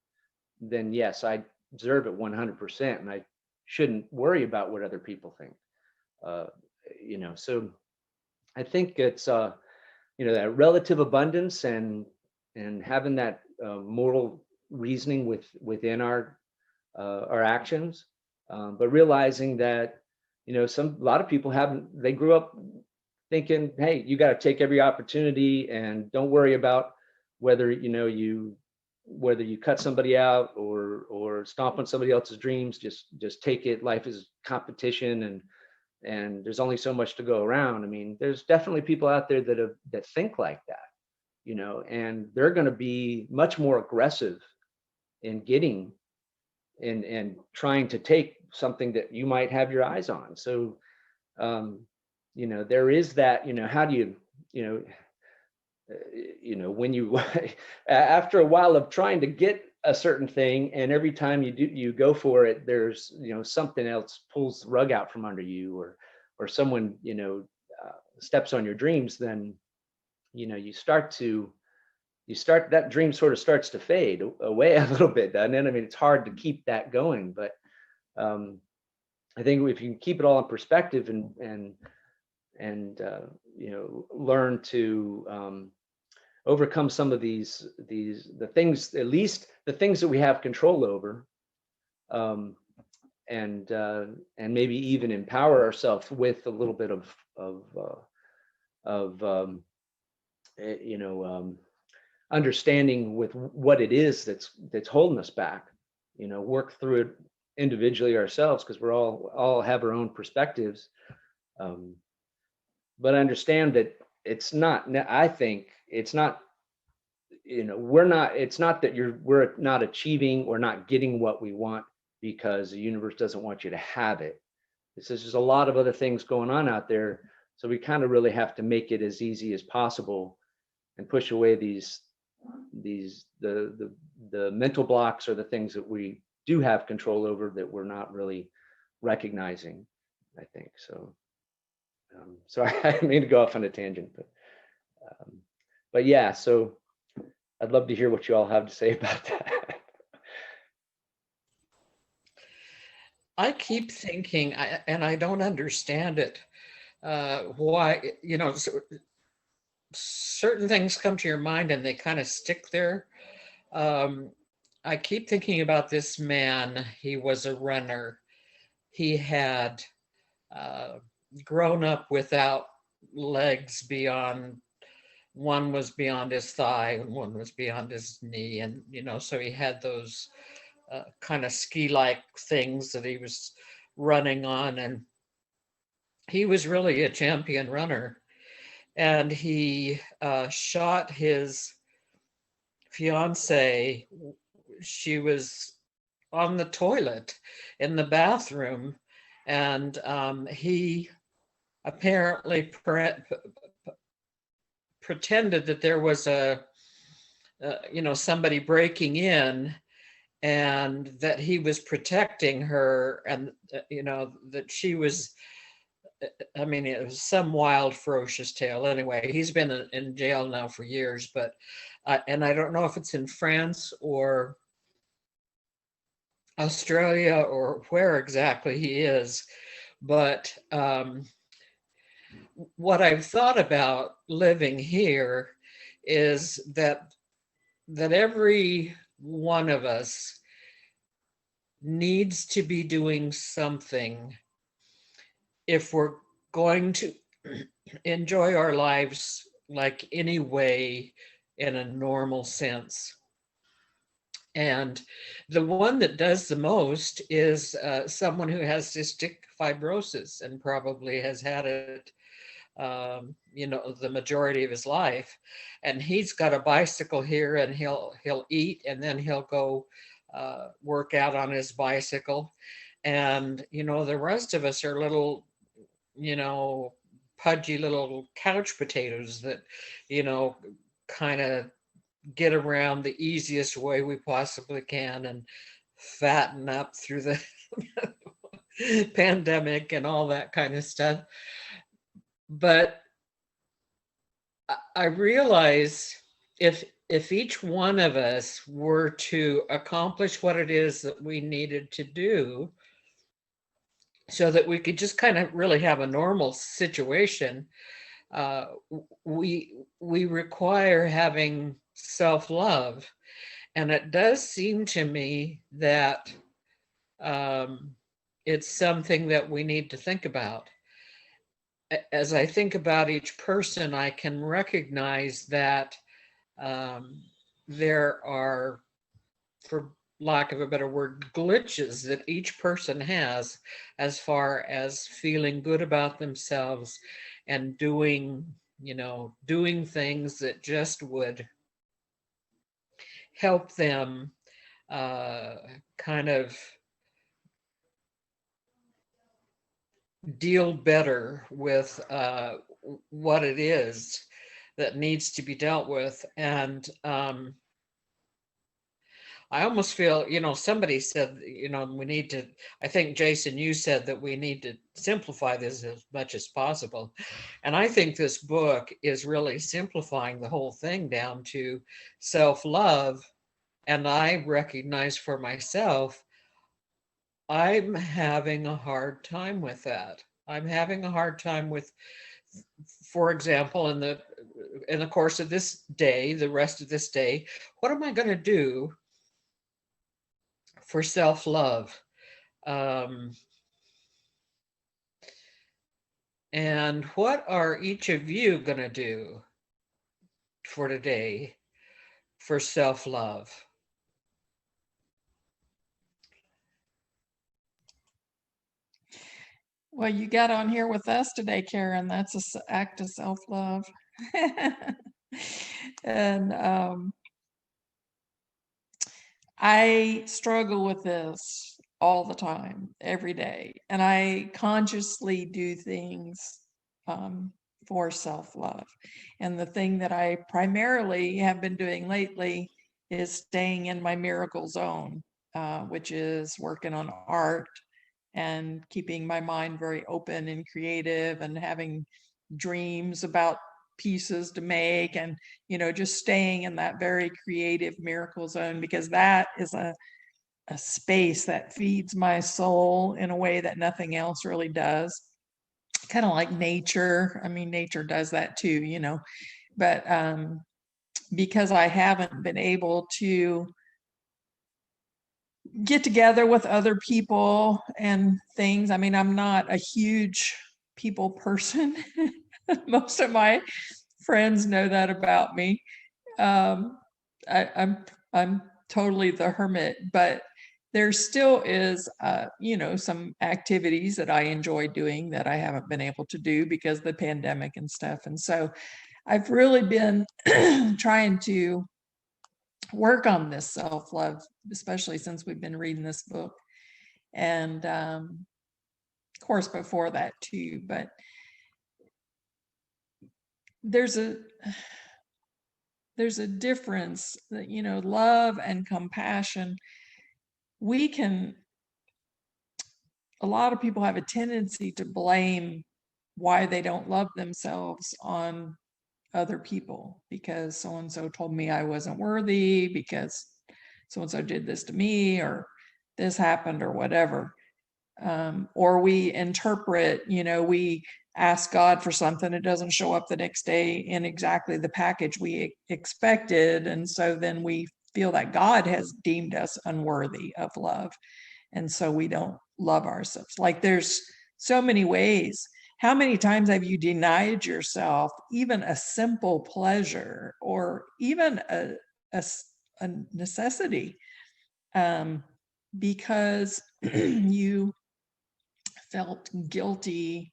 then yes, I deserve it 100%, and I shouldn't worry about what other people think. So I think it's that relative abundance and having that moral reasoning within our actions, but realizing that a lot of people they grew up thinking, hey, you got to take every opportunity and don't worry about whether you cut somebody out or stomp on somebody else's dreams. Just take it. Life is competition, and there's only so much to go around. I mean, there's definitely people out there that think like that, and they're going to be much more aggressive in getting and trying to take something that you might have your eyes on. So, there is that, how do when you, after a while of trying to get a certain thing, and every time you go for it, there's, something else pulls the rug out from under you, or someone, steps on your dreams, then, that dream sort of starts to fade away a little bit, doesn't it? I mean, it's hard to keep that going, but I think if you can keep it all in perspective and learn to overcome some of the things, at least the things that we have control over, and maybe even empower ourselves with a little bit of understanding with what it is that's holding us back, work through it individually ourselves, because we're all have our own perspectives, but understand that it's not, I think it's not, it's not that we're not achieving or not getting what we want because the universe doesn't want you to have it. It's just there's a lot of other things going on out there, so we kind of really have to make it as easy as possible and push away the mental blocks, or the things that we do have control over that we're not really recognizing, I think. So so I didn't mean to go off on a tangent, but yeah, so I'd love to hear what you all have to say about that. I keep thinking, and I don't understand it, why, certain things come to your mind and they kind of stick there. I keep thinking about this man. He was a runner. He had grown up without legs beyond, one was beyond his thigh and one was beyond his knee. And, so he had those kind of ski-like things that he was running on. And he was really a champion runner. And he shot his fiance. She was on the toilet in the bathroom, and he apparently pretended that there was somebody breaking in, and that he was protecting her, and that she was, I mean, it was some wild, ferocious tale. Anyway, he's been in jail now for years, but and I don't know if it's in France or Australia or where exactly he is, but what I've thought about living here is that every one of us needs to be doing something if we're going to enjoy our lives like any way in a normal sense. And the one that does the most is someone who has cystic fibrosis and probably has had it the majority of his life. And he's got a bicycle here, and he'll eat, and then he'll go work out on his bicycle. And the rest of us are little pudgy little couch potatoes that kind of get around the easiest way we possibly can and fatten up through the pandemic and all that kind of stuff. But I realize if each one of us were to accomplish what it is that we needed to do, so that we could just kind of really have a normal situation, we require having self-love. And it does seem to me that it's something that we need to think about. As I think about each person, I can recognize that there are, for lack of a better word, glitches that each person has as far as feeling good about themselves and doing things that just would help them kind of deal better with what it is that needs to be dealt with. And I almost feel, somebody said, we need to, I think, Jason, you said that we need to simplify this as much as possible. And I think this book is really simplifying the whole thing down to self-love. And I recognize for myself, I'm having a hard time with that. I'm having a hard time with, for example, in the course of this day, the rest of this day, what am I going to do for self-love? And what are each of you going to do for today for self-love? Well, you got on here with us today, Karen. That's an act of self-love. And I struggle with this all the time, every day. And I consciously do things for self-love. And the thing that I primarily have been doing lately is staying in my miracle zone, which is working on art and keeping my mind very open and creative and having dreams about pieces to make, and just staying in that very creative miracle zone, because that is a space that feeds my soul in a way that nothing else really does. Kind of like nature. I mean, nature does that too, but because I haven't been able to get together with other people and things. I mean, I'm not a huge people person. Most of my friends know that about me. I'm totally the hermit, but there still is, some activities that I enjoy doing that I haven't been able to do because of the pandemic and stuff. And so I've really been trying to work on this self-love, especially since we've been reading this book. And of course, before that too, but there's a difference that, love and compassion, a lot of people have a tendency to blame why they don't love themselves on other people, because so-and-so told me I wasn't worthy, because so-and-so did this to me, or this happened, or whatever. Or we interpret, we ask God for something, it doesn't show up the next day in exactly the package we expected. And so then we feel that God has deemed us unworthy of love. And so we don't love ourselves. Like, there's so many ways. How many times have you denied yourself even a simple pleasure, or even a necessity, because you felt guilty?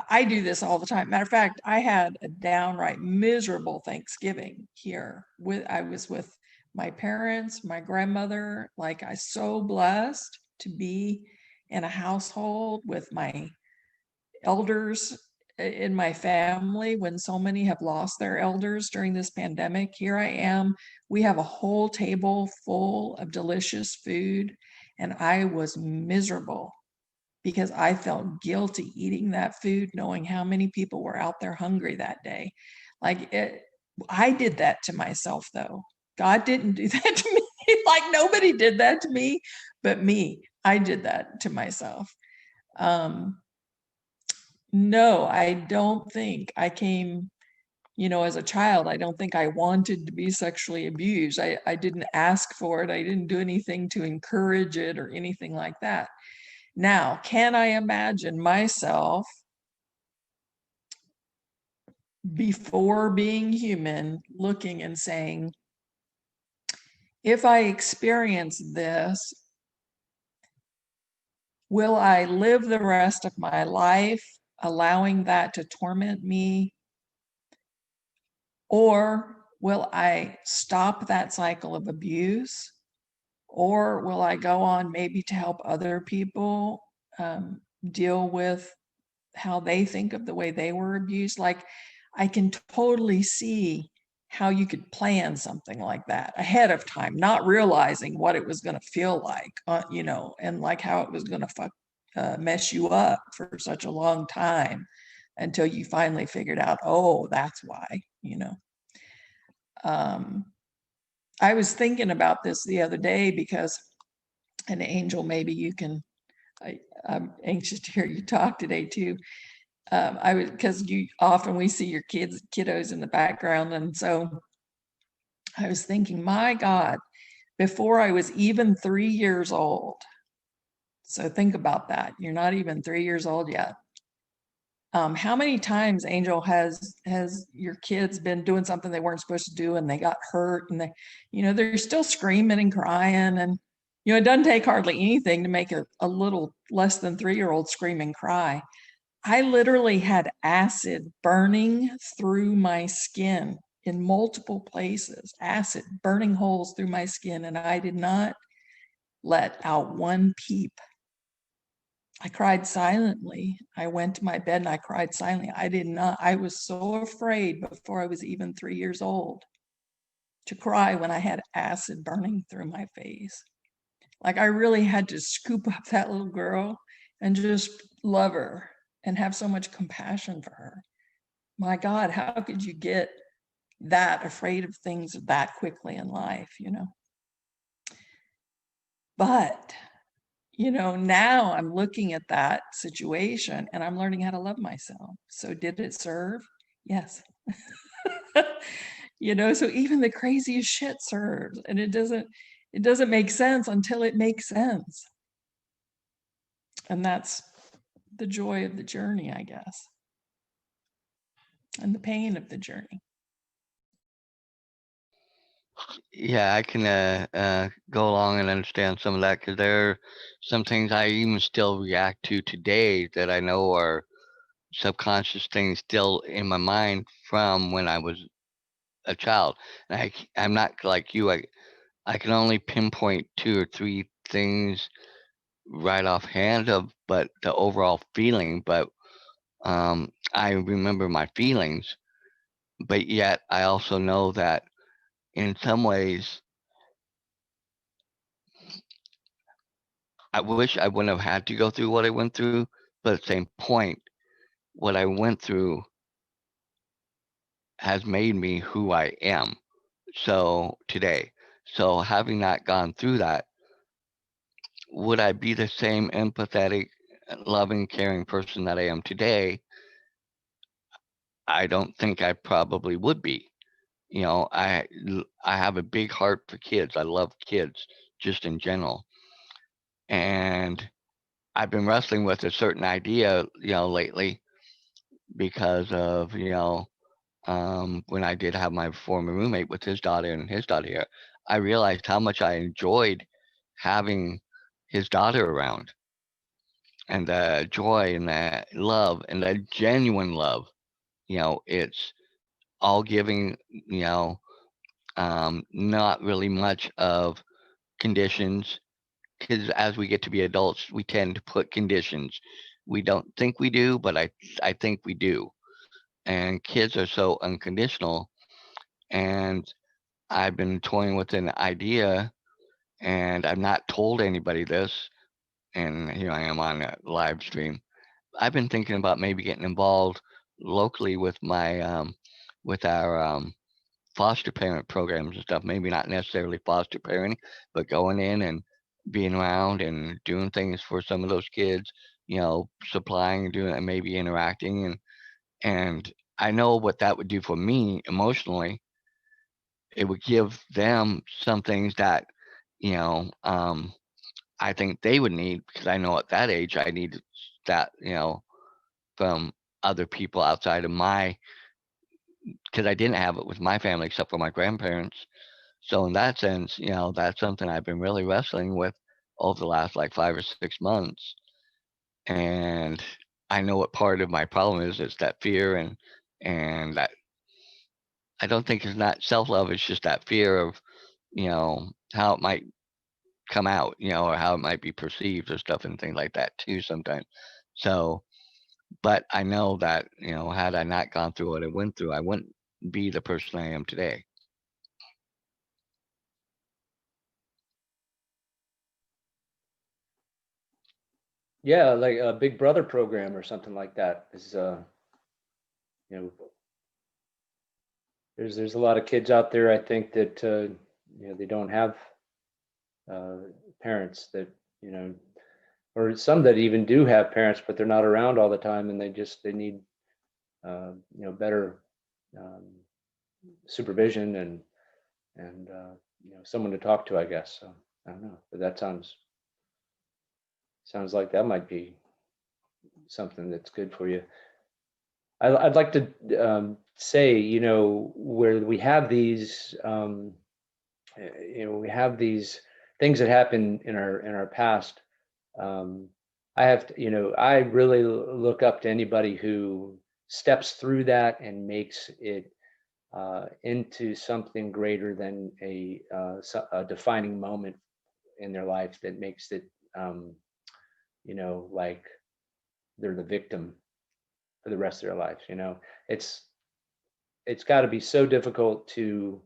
I do this all the time. Matter of fact, I had a downright miserable Thanksgiving here. I was with my parents, my grandmother. Like, I'm so blessed to be in a household with my elders in my family, when so many have lost their elders during this pandemic. Here I am. We have a whole table full of delicious food, and I was miserable because I felt guilty eating that food, knowing how many people were out there hungry that day. I did that to myself, though. God didn't do that to me. Like, nobody did that to me but me. I did that to myself. No, I don't think I came, as a child, I don't think I wanted to be sexually abused. I didn't ask for it. I didn't do anything to encourage it or anything like that. Now, can I imagine myself before being human looking and saying, if I experience this, will I live the rest of my life allowing that to torment me? Or will I stop that cycle of abuse Or will I go on maybe to help other people deal with how they think of the way they were abused? Like, I can totally see how you could plan something like that ahead of time, not realizing what it was going to feel like, and like how it was going to mess you up for such a long time until you finally figured out, oh, that's why, I was thinking about this the other day because an Angel, maybe you can, I'm anxious to hear you talk today too. I was, because we see your kiddos in the background. And so I was thinking, my God, before I was even 3 years old. So think about that. You're not even 3 years old yet. How many times, Angel, has your kids been doing something they weren't supposed to do and they got hurt and they're still screaming and crying, and it doesn't take hardly anything to make a little less than 3-year-old scream and cry. I literally had acid burning through my skin in multiple places, acid burning holes through my skin, and I did not let out one peep. I cried silently. I went to my bed and I cried silently. I was so afraid before I was even 3 years old to cry when I had acid burning through my face. Like, I really had to scoop up that little girl and just love her and have so much compassion for her. My God, how could you get that afraid of things that quickly in life, But now I'm looking at that situation and I'm learning how to love myself. So did it serve? Yes. So even the craziest shit serves, and it doesn't make sense until it makes sense. And that's the joy of the journey, I guess. And the pain of the journey. Yeah, I can go along and understand some of that, because there are some things I even still react to today that I know are subconscious things still in my mind from when I was a child. And I'm not like you. I can only pinpoint 2 or 3 things right offhand but the overall feeling. But I remember my feelings, but yet I also know that in some ways I wish I wouldn't have had to go through what I went through, but at the same point, what I went through has made me who I am. So today, so having not gone through that, would I be the same empathetic, loving, caring person that I am today? I don't think I probably would be. I have a big heart for kids. I love kids just in general. And I've been wrestling with a certain idea, lately, because of, when I did have my former roommate with his daughter and his daughter here, I realized how much I enjoyed having his daughter around, and the joy and the love and the genuine love. It's all giving, not really much of conditions, because as we get to be adults, we tend to put conditions. We don't think we do, but I think we do. And kids are so unconditional. And I've been toying with an idea, and I've not told anybody this. And here I am on a live stream. I've been thinking about maybe getting involved locally with with our foster parent programs and stuff. Maybe not necessarily foster parenting, but going in and being around and doing things for some of those kids. Supplying and doing and maybe interacting, and I know what that would do for me emotionally. It would give them some things that you know I think they would need, because I know at that age I needed that, from other people outside of because I didn't have it with my family except for my grandparents. So in that sense, that's something I've been really wrestling with over the last like 5 or 6 months. And I know what part of my problem is. It's that fear, and that I don't think it's not self love. It's just that fear of, how it might come out, or how it might be perceived or stuff and things like that too sometimes. So, but I know that, had I not gone through what I went through, I wouldn't be the person I am today. Yeah, like a Big Brother program or something like that is, there's a lot of kids out there, I think, that they don't have parents that, or some that even do have parents, but they're not around all the time, and they need better supervision and someone to talk to, I guess. So I don't know, but that sounds like that might be something that's good for you. I'd like to say, where we have these, we have these things that happen in our past. I have to, I really look up to anybody who steps through that and makes it into something greater than a defining moment in their life that makes it, like they're the victim for the rest of their life. It's got to be so difficult to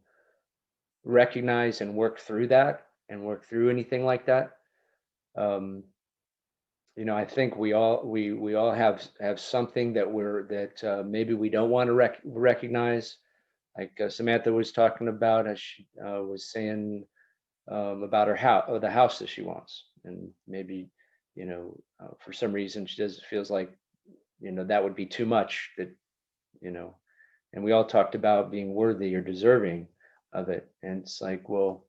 recognize and work through that and work through anything like that. I think we all have something that maybe we don't want to recognize. Like Samantha was talking about, as she was saying about her house, or the house that she wants, and maybe for some reason she feels like that would be too much. That and we all talked about being worthy or deserving of it, and it's like, well,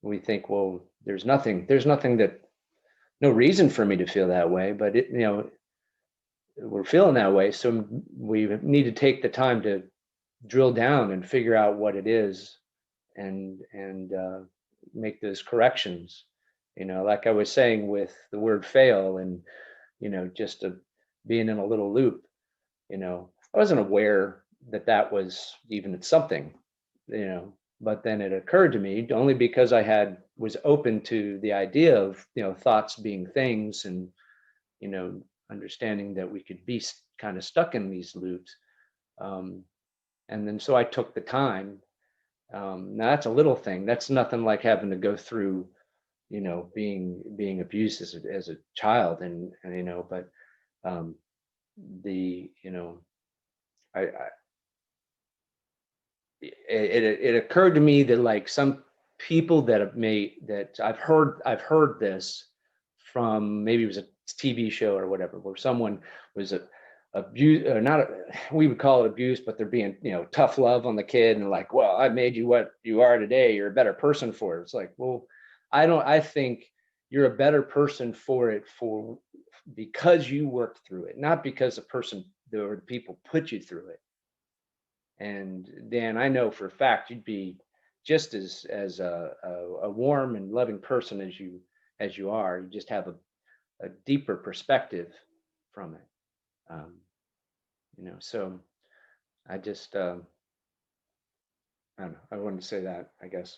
we think, well, there's nothing that, no reason for me to feel that way, but we're feeling that way, so we need to take the time to drill down and figure out what it is, and make those corrections. Like I was saying with the word fail, and just being in a little loop. I wasn't aware that was even something, but then it occurred to me, only because I was open to the idea of thoughts being things, and understanding that we could be kind of stuck in these loops. And then so I took the time. Now that's a little thing. That's nothing like having to go through being abused as a child, and but the I it occurred to me that, like, some people that I've heard this from, maybe it was a TV show or whatever, where someone was abused, or not, we would call it abuse, but they're being, tough love on the kid, and like, well, I made you what you are today, you're a better person for it. It's like, well, I think you're a better person for it because you worked through it, not because the people put you through it. And Dan, I know for a fact you'd be just as a warm and loving person as you are. You just have a deeper perspective from it. So I just I don't know. I wanted to say that, I guess.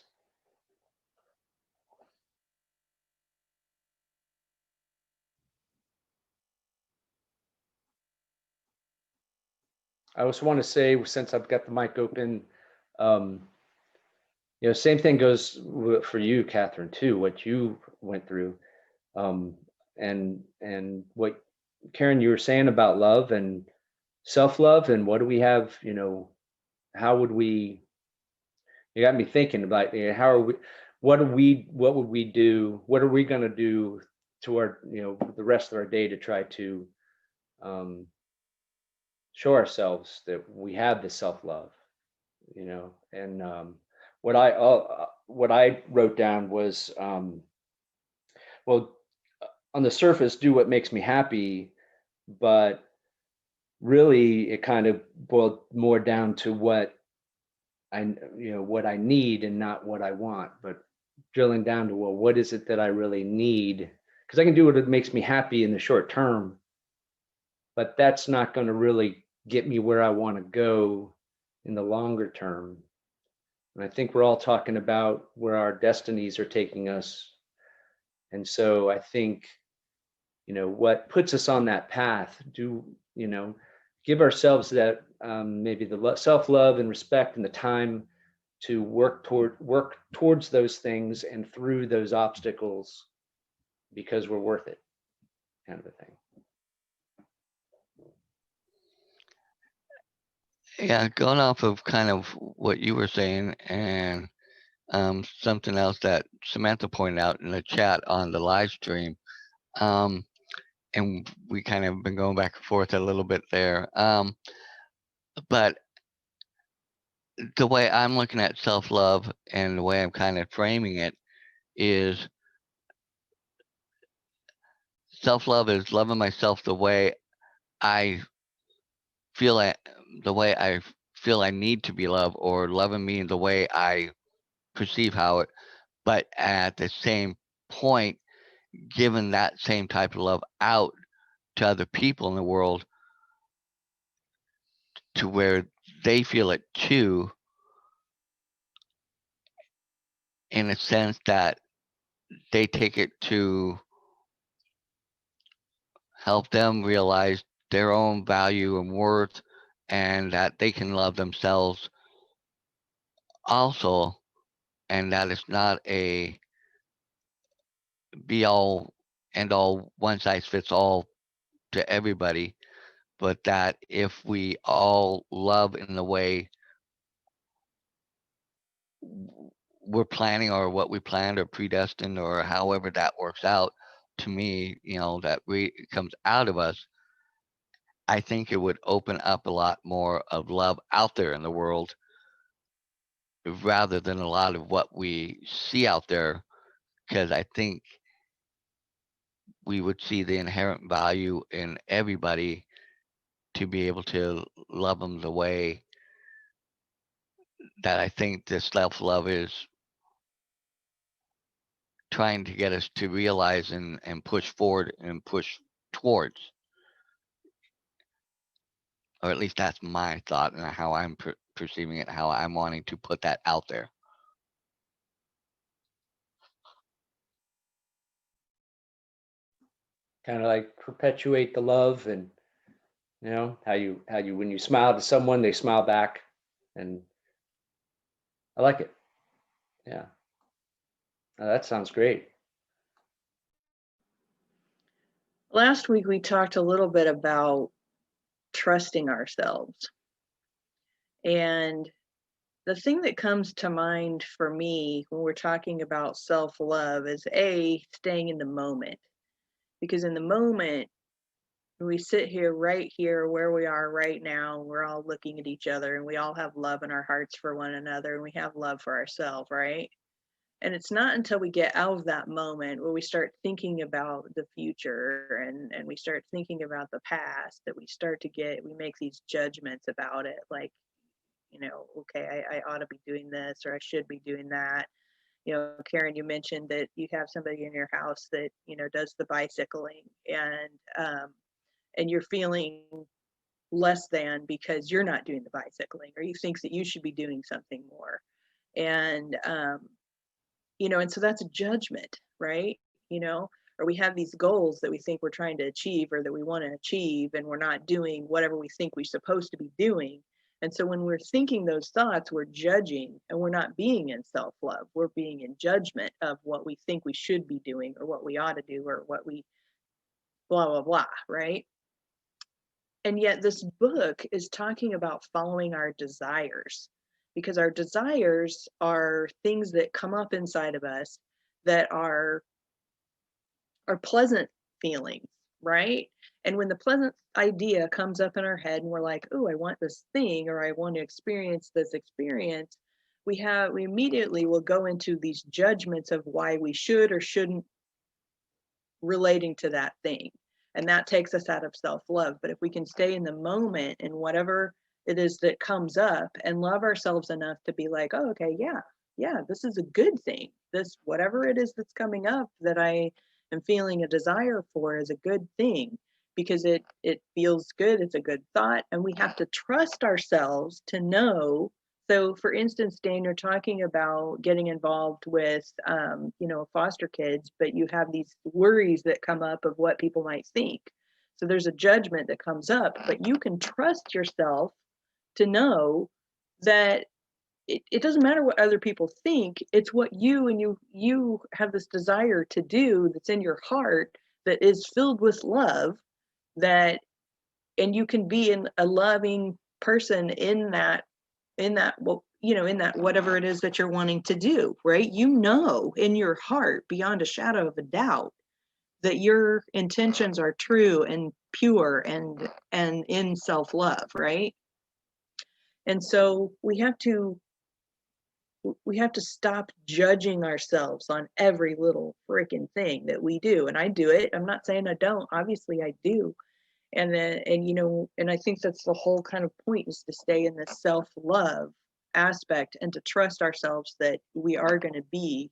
I also want to say, since I've got the mic open, same thing goes for you, Catherine, too, what you went through. And what, Karen, you were saying about love and self-love, and what do we have, how would we, you got me thinking about, how are we, what would we do, what are we going to do to our, the rest of our day to try to show ourselves that we have the self-love, and what I wrote down was, well, on the surface, do what makes me happy, but really it kind of boiled more down to what I need, and not what I want, but drilling down to, well, what is it that I really need? Because I can do what makes me happy in the short term, but that's not going to really get me where I want to go in the longer term. And I think we're all talking about where our destinies are taking us, And so I think, what puts us on that path, give ourselves that maybe the self-love and respect and the time to work towards those things and through those obstacles because we're worth it, kind of a thing. Yeah, going off of kind of what you were saying, and something else that Samantha pointed out in the chat on the live stream, and we kind of been going back and forth a little bit there. But the way I'm looking at self-love and the way I'm kind of framing it is self-love is loving myself the way I feel the way I feel I need to be loved, or loving me the way I perceive how it, but at the same point, giving that same type of love out to other people in the world to where they feel it too, in a sense that they take it to help them realize their own value and worth, and that they can love themselves also, and that it's not a be all end all, one size fits all to everybody, but that if we all love in the way we're planning, or what we planned or predestined, or however that works out, to me, that comes out of us, I think it would open up a lot more of love out there in the world, rather than a lot of what we see out there, because I think we would see the inherent value in everybody to be able to love them the way that I think this self-love is trying to get us to realize and push forward and push towards. Or at least that's my thought and how I'm perceiving it, how I'm wanting to put that out there. Kind of like perpetuate the love, and how you when you smile to someone, they smile back, and I like it. Yeah. That sounds great. Last week, we talked a little bit about trusting ourselves. And the thing that comes to mind for me when we're talking about self-love is staying in the moment. Because in the moment, we sit right here where we are right now, we're all looking at each other, and we all have love in our hearts for one another, and we have love for ourselves, right? And it's not until we get out of that moment where we start thinking about the future and we start thinking about the past that we make these judgments about it, like, okay, I ought to be doing this, or I should be doing that. Karen, you mentioned that you have somebody in your house that, does the bicycling, and you're feeling less than because you're not doing the bicycling, or you think that you should be doing something more. And, and so that's a judgment, right? Or we have these goals that we think we're trying to achieve, or that we want to achieve, and we're not doing whatever we think we're supposed to be doing. And so when we're thinking those thoughts, we're judging, and we're not being in self-love. We're being in judgment of what we think we should be doing, or what we ought to do, or what we blah, blah, blah, right? And yet this book is talking about following our desires, because our desires are things that come up inside of us that are pleasant feelings, right? And when the pleasant idea comes up in our head and we're like, oh, I want this thing, or I want to experience this experience, we immediately will go into these judgments of why we should or shouldn't relating to that thing. And that takes us out of self-love. But if we can stay in the moment in whatever it is that comes up, and love ourselves enough to be like, oh, okay, yeah, this is a good thing. This, whatever it is that's coming up that I am feeling a desire for, is a good thing, because it feels good. It's a good thought. And we have to trust ourselves to know So for instance, Dan, you're talking about getting involved with, foster kids, but you have these worries that come up of what people might think. So there's a judgment that comes up, but you can trust yourself to know that it doesn't matter what other people think. It's what you have this desire to do that's in your heart that is filled with love, that, and you can be a loving person in that whatever it is that you're wanting to do, right? In your heart, beyond a shadow of a doubt, that your intentions are true and pure and in self-love, right? And so we have to stop judging ourselves on every little freaking thing that we do. And I do it. I'm not saying I don't. Obviously I do. And I think that's the whole kind of point, is to stay in this self-love aspect and to trust ourselves that we are going to be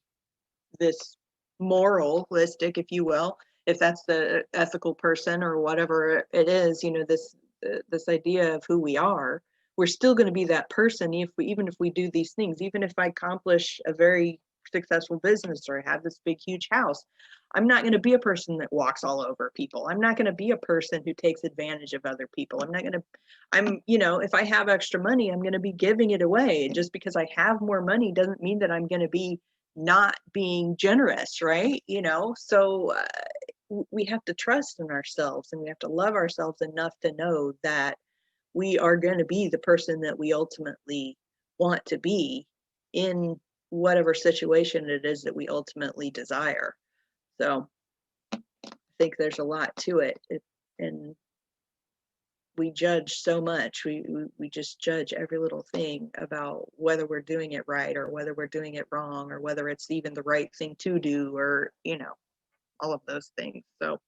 this moralistic, if you will, if that's the ethical person or whatever it is, this idea of who we are. We're still going to be that person even if we do these things. Even if I accomplish a very successful business or have this big huge house, I'm not going to be a person that walks all over people. I'm not going to be a person who takes advantage of other people. If I have extra money, I'm going to be giving it away. Just because I have more money doesn't mean that I'm going to be not being generous, right? So we have to trust in ourselves, and we have to love ourselves enough to know that we are going to be the person that we ultimately want to be in whatever situation it is that we ultimately desire. So I think there's a lot to it. And we judge so much. We just judge every little thing about whether we're doing it right or whether we're doing it wrong, or whether it's even the right thing to do, or all of those things. So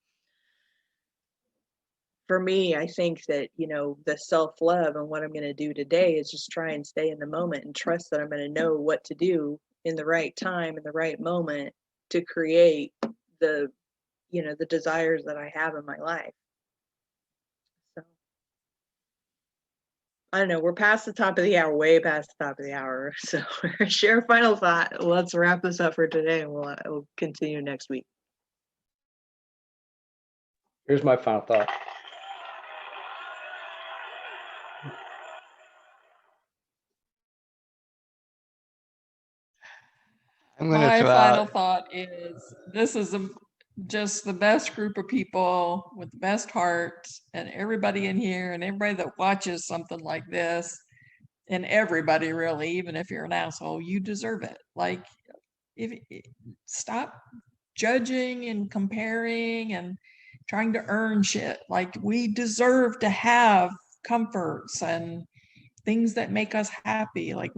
for me, I think that, the self-love and what I'm going to do today is just try and stay in the moment and trust that I'm going to know what to do in the right time, in the right moment, to create the desires that I have in my life. So I don't know, we're past the top of the hour, way past the top of the hour. So share a final thought. Let's wrap this up for today, and we'll continue next week. Here's my final thought. I'm going to My throw final out, thought is this is just the best group of people with the best hearts, and everybody in here and everybody that watches something like this, and everybody really, even if you're an asshole, you deserve it. Like, stop judging and comparing and trying to earn shit. Like, we deserve to have comforts and things that make us happy. Like,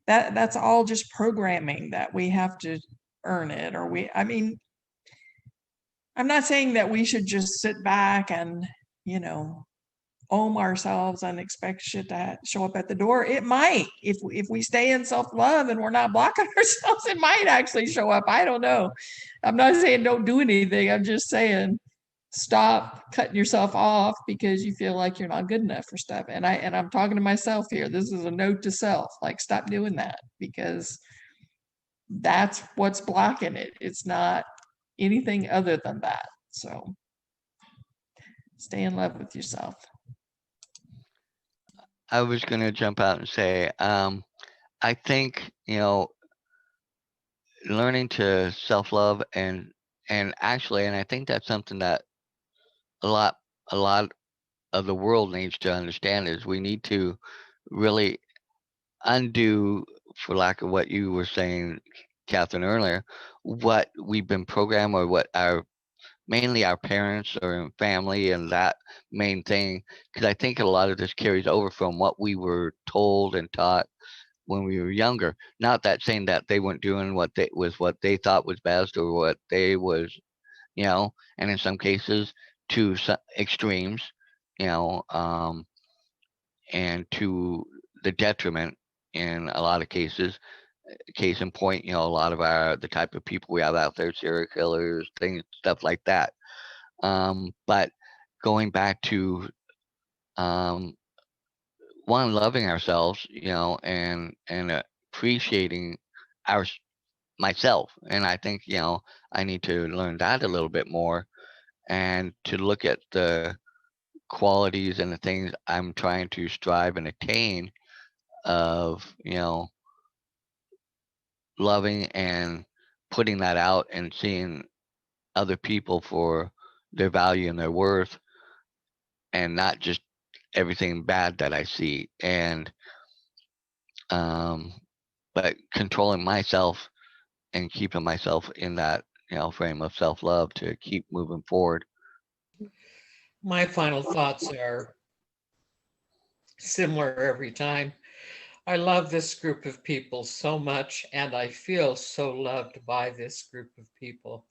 that's all just programming that we have to earn it. I'm not saying that we should just sit back and, own ourselves and expect shit to show up at the door. It might, if we stay in self-love and we're not blocking ourselves, it might actually show up. I don't know. I'm not saying don't do anything. I'm just saying stop cutting yourself off because you feel like you're not good enough for stuff. And I'm talking to myself here. This is a note to self. Like, stop doing that, because that's what's blocking it. It's not anything other than that. So stay in love with yourself. I was going to jump out and say, I think, learning to self-love and actually, and I think that's something that a lot of the world needs to understand, is we need to really undo, for lack of what you were saying, Catherine, earlier, what we've been programmed, or what mainly our parents or family, and that main thing, because I think a lot of this carries over from what we were told and taught when we were younger. Not that saying that they weren't doing what they thought was best, or what they was, and in some cases to some extremes, you know, um, and to the detriment in a lot of cases. Case in point, a lot of the type of people we have out there, serial killers, things, stuff like that. But going back to, one, loving ourselves, and appreciating our myself. And I think, I need to learn that a little bit more, and to look at the qualities and the things I'm trying to strive and attain of, loving and putting that out and seeing other people for their value and their worth, and not just everything bad that I see. And um but controlling myself and keeping myself in that, frame of self-love to keep moving forward. My final thoughts are similar every time. I love this group of people so much, and I feel so loved by this group of people.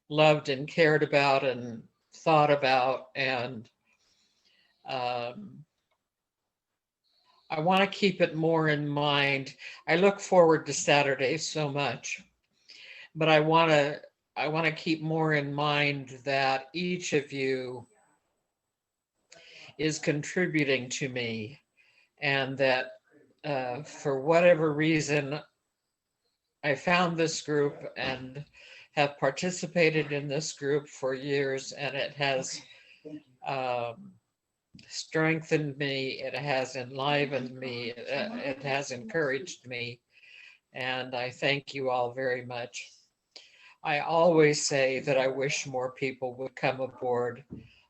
Loved and cared about and thought about, and um, I want to keep it more in mind. I look forward to Saturday so much, but I want to keep more in mind that each of you is contributing to me, and that for whatever reason, I found this group and have participated in this group for years, and it has um, strengthened me, it has enlivened me, it has encouraged me, and I thank you all very much. I always say that I wish more people would come aboard.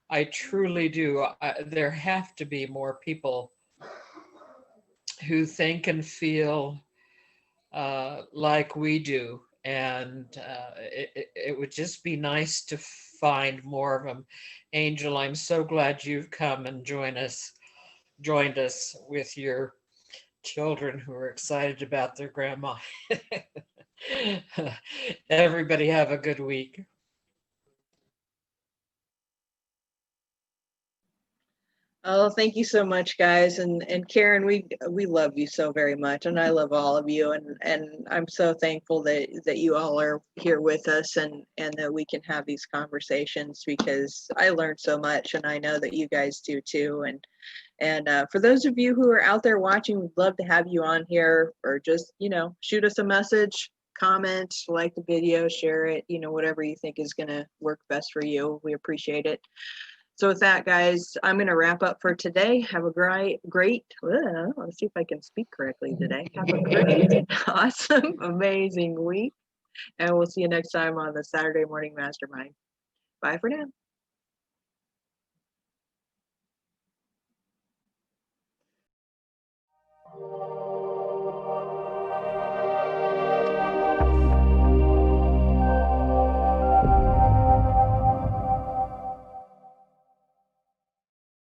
I truly do. There have to be more people who think and feel like we do. And it would just be nice to find more of them. Angel, I'm so glad you've come and joined us with your children who are excited about their grandma. Everybody have a good week. Oh, thank you so much, guys. And Karen, we love you so very much, and I love all of you, and I'm so thankful that you all are here with us, and that we can have these conversations, because I learned so much, and I know that you guys do too. And for those of you who are out there watching, we'd love to have you on here, or just, shoot us a message, comment, like the video, share it, whatever you think is going to work best for you. We appreciate it. So with that, guys, I'm going to wrap up for today. Have a let's see if I can speak correctly today. Have a great, awesome, amazing week. And we'll see you next time on the Saturday Morning Mastermind. Bye for now.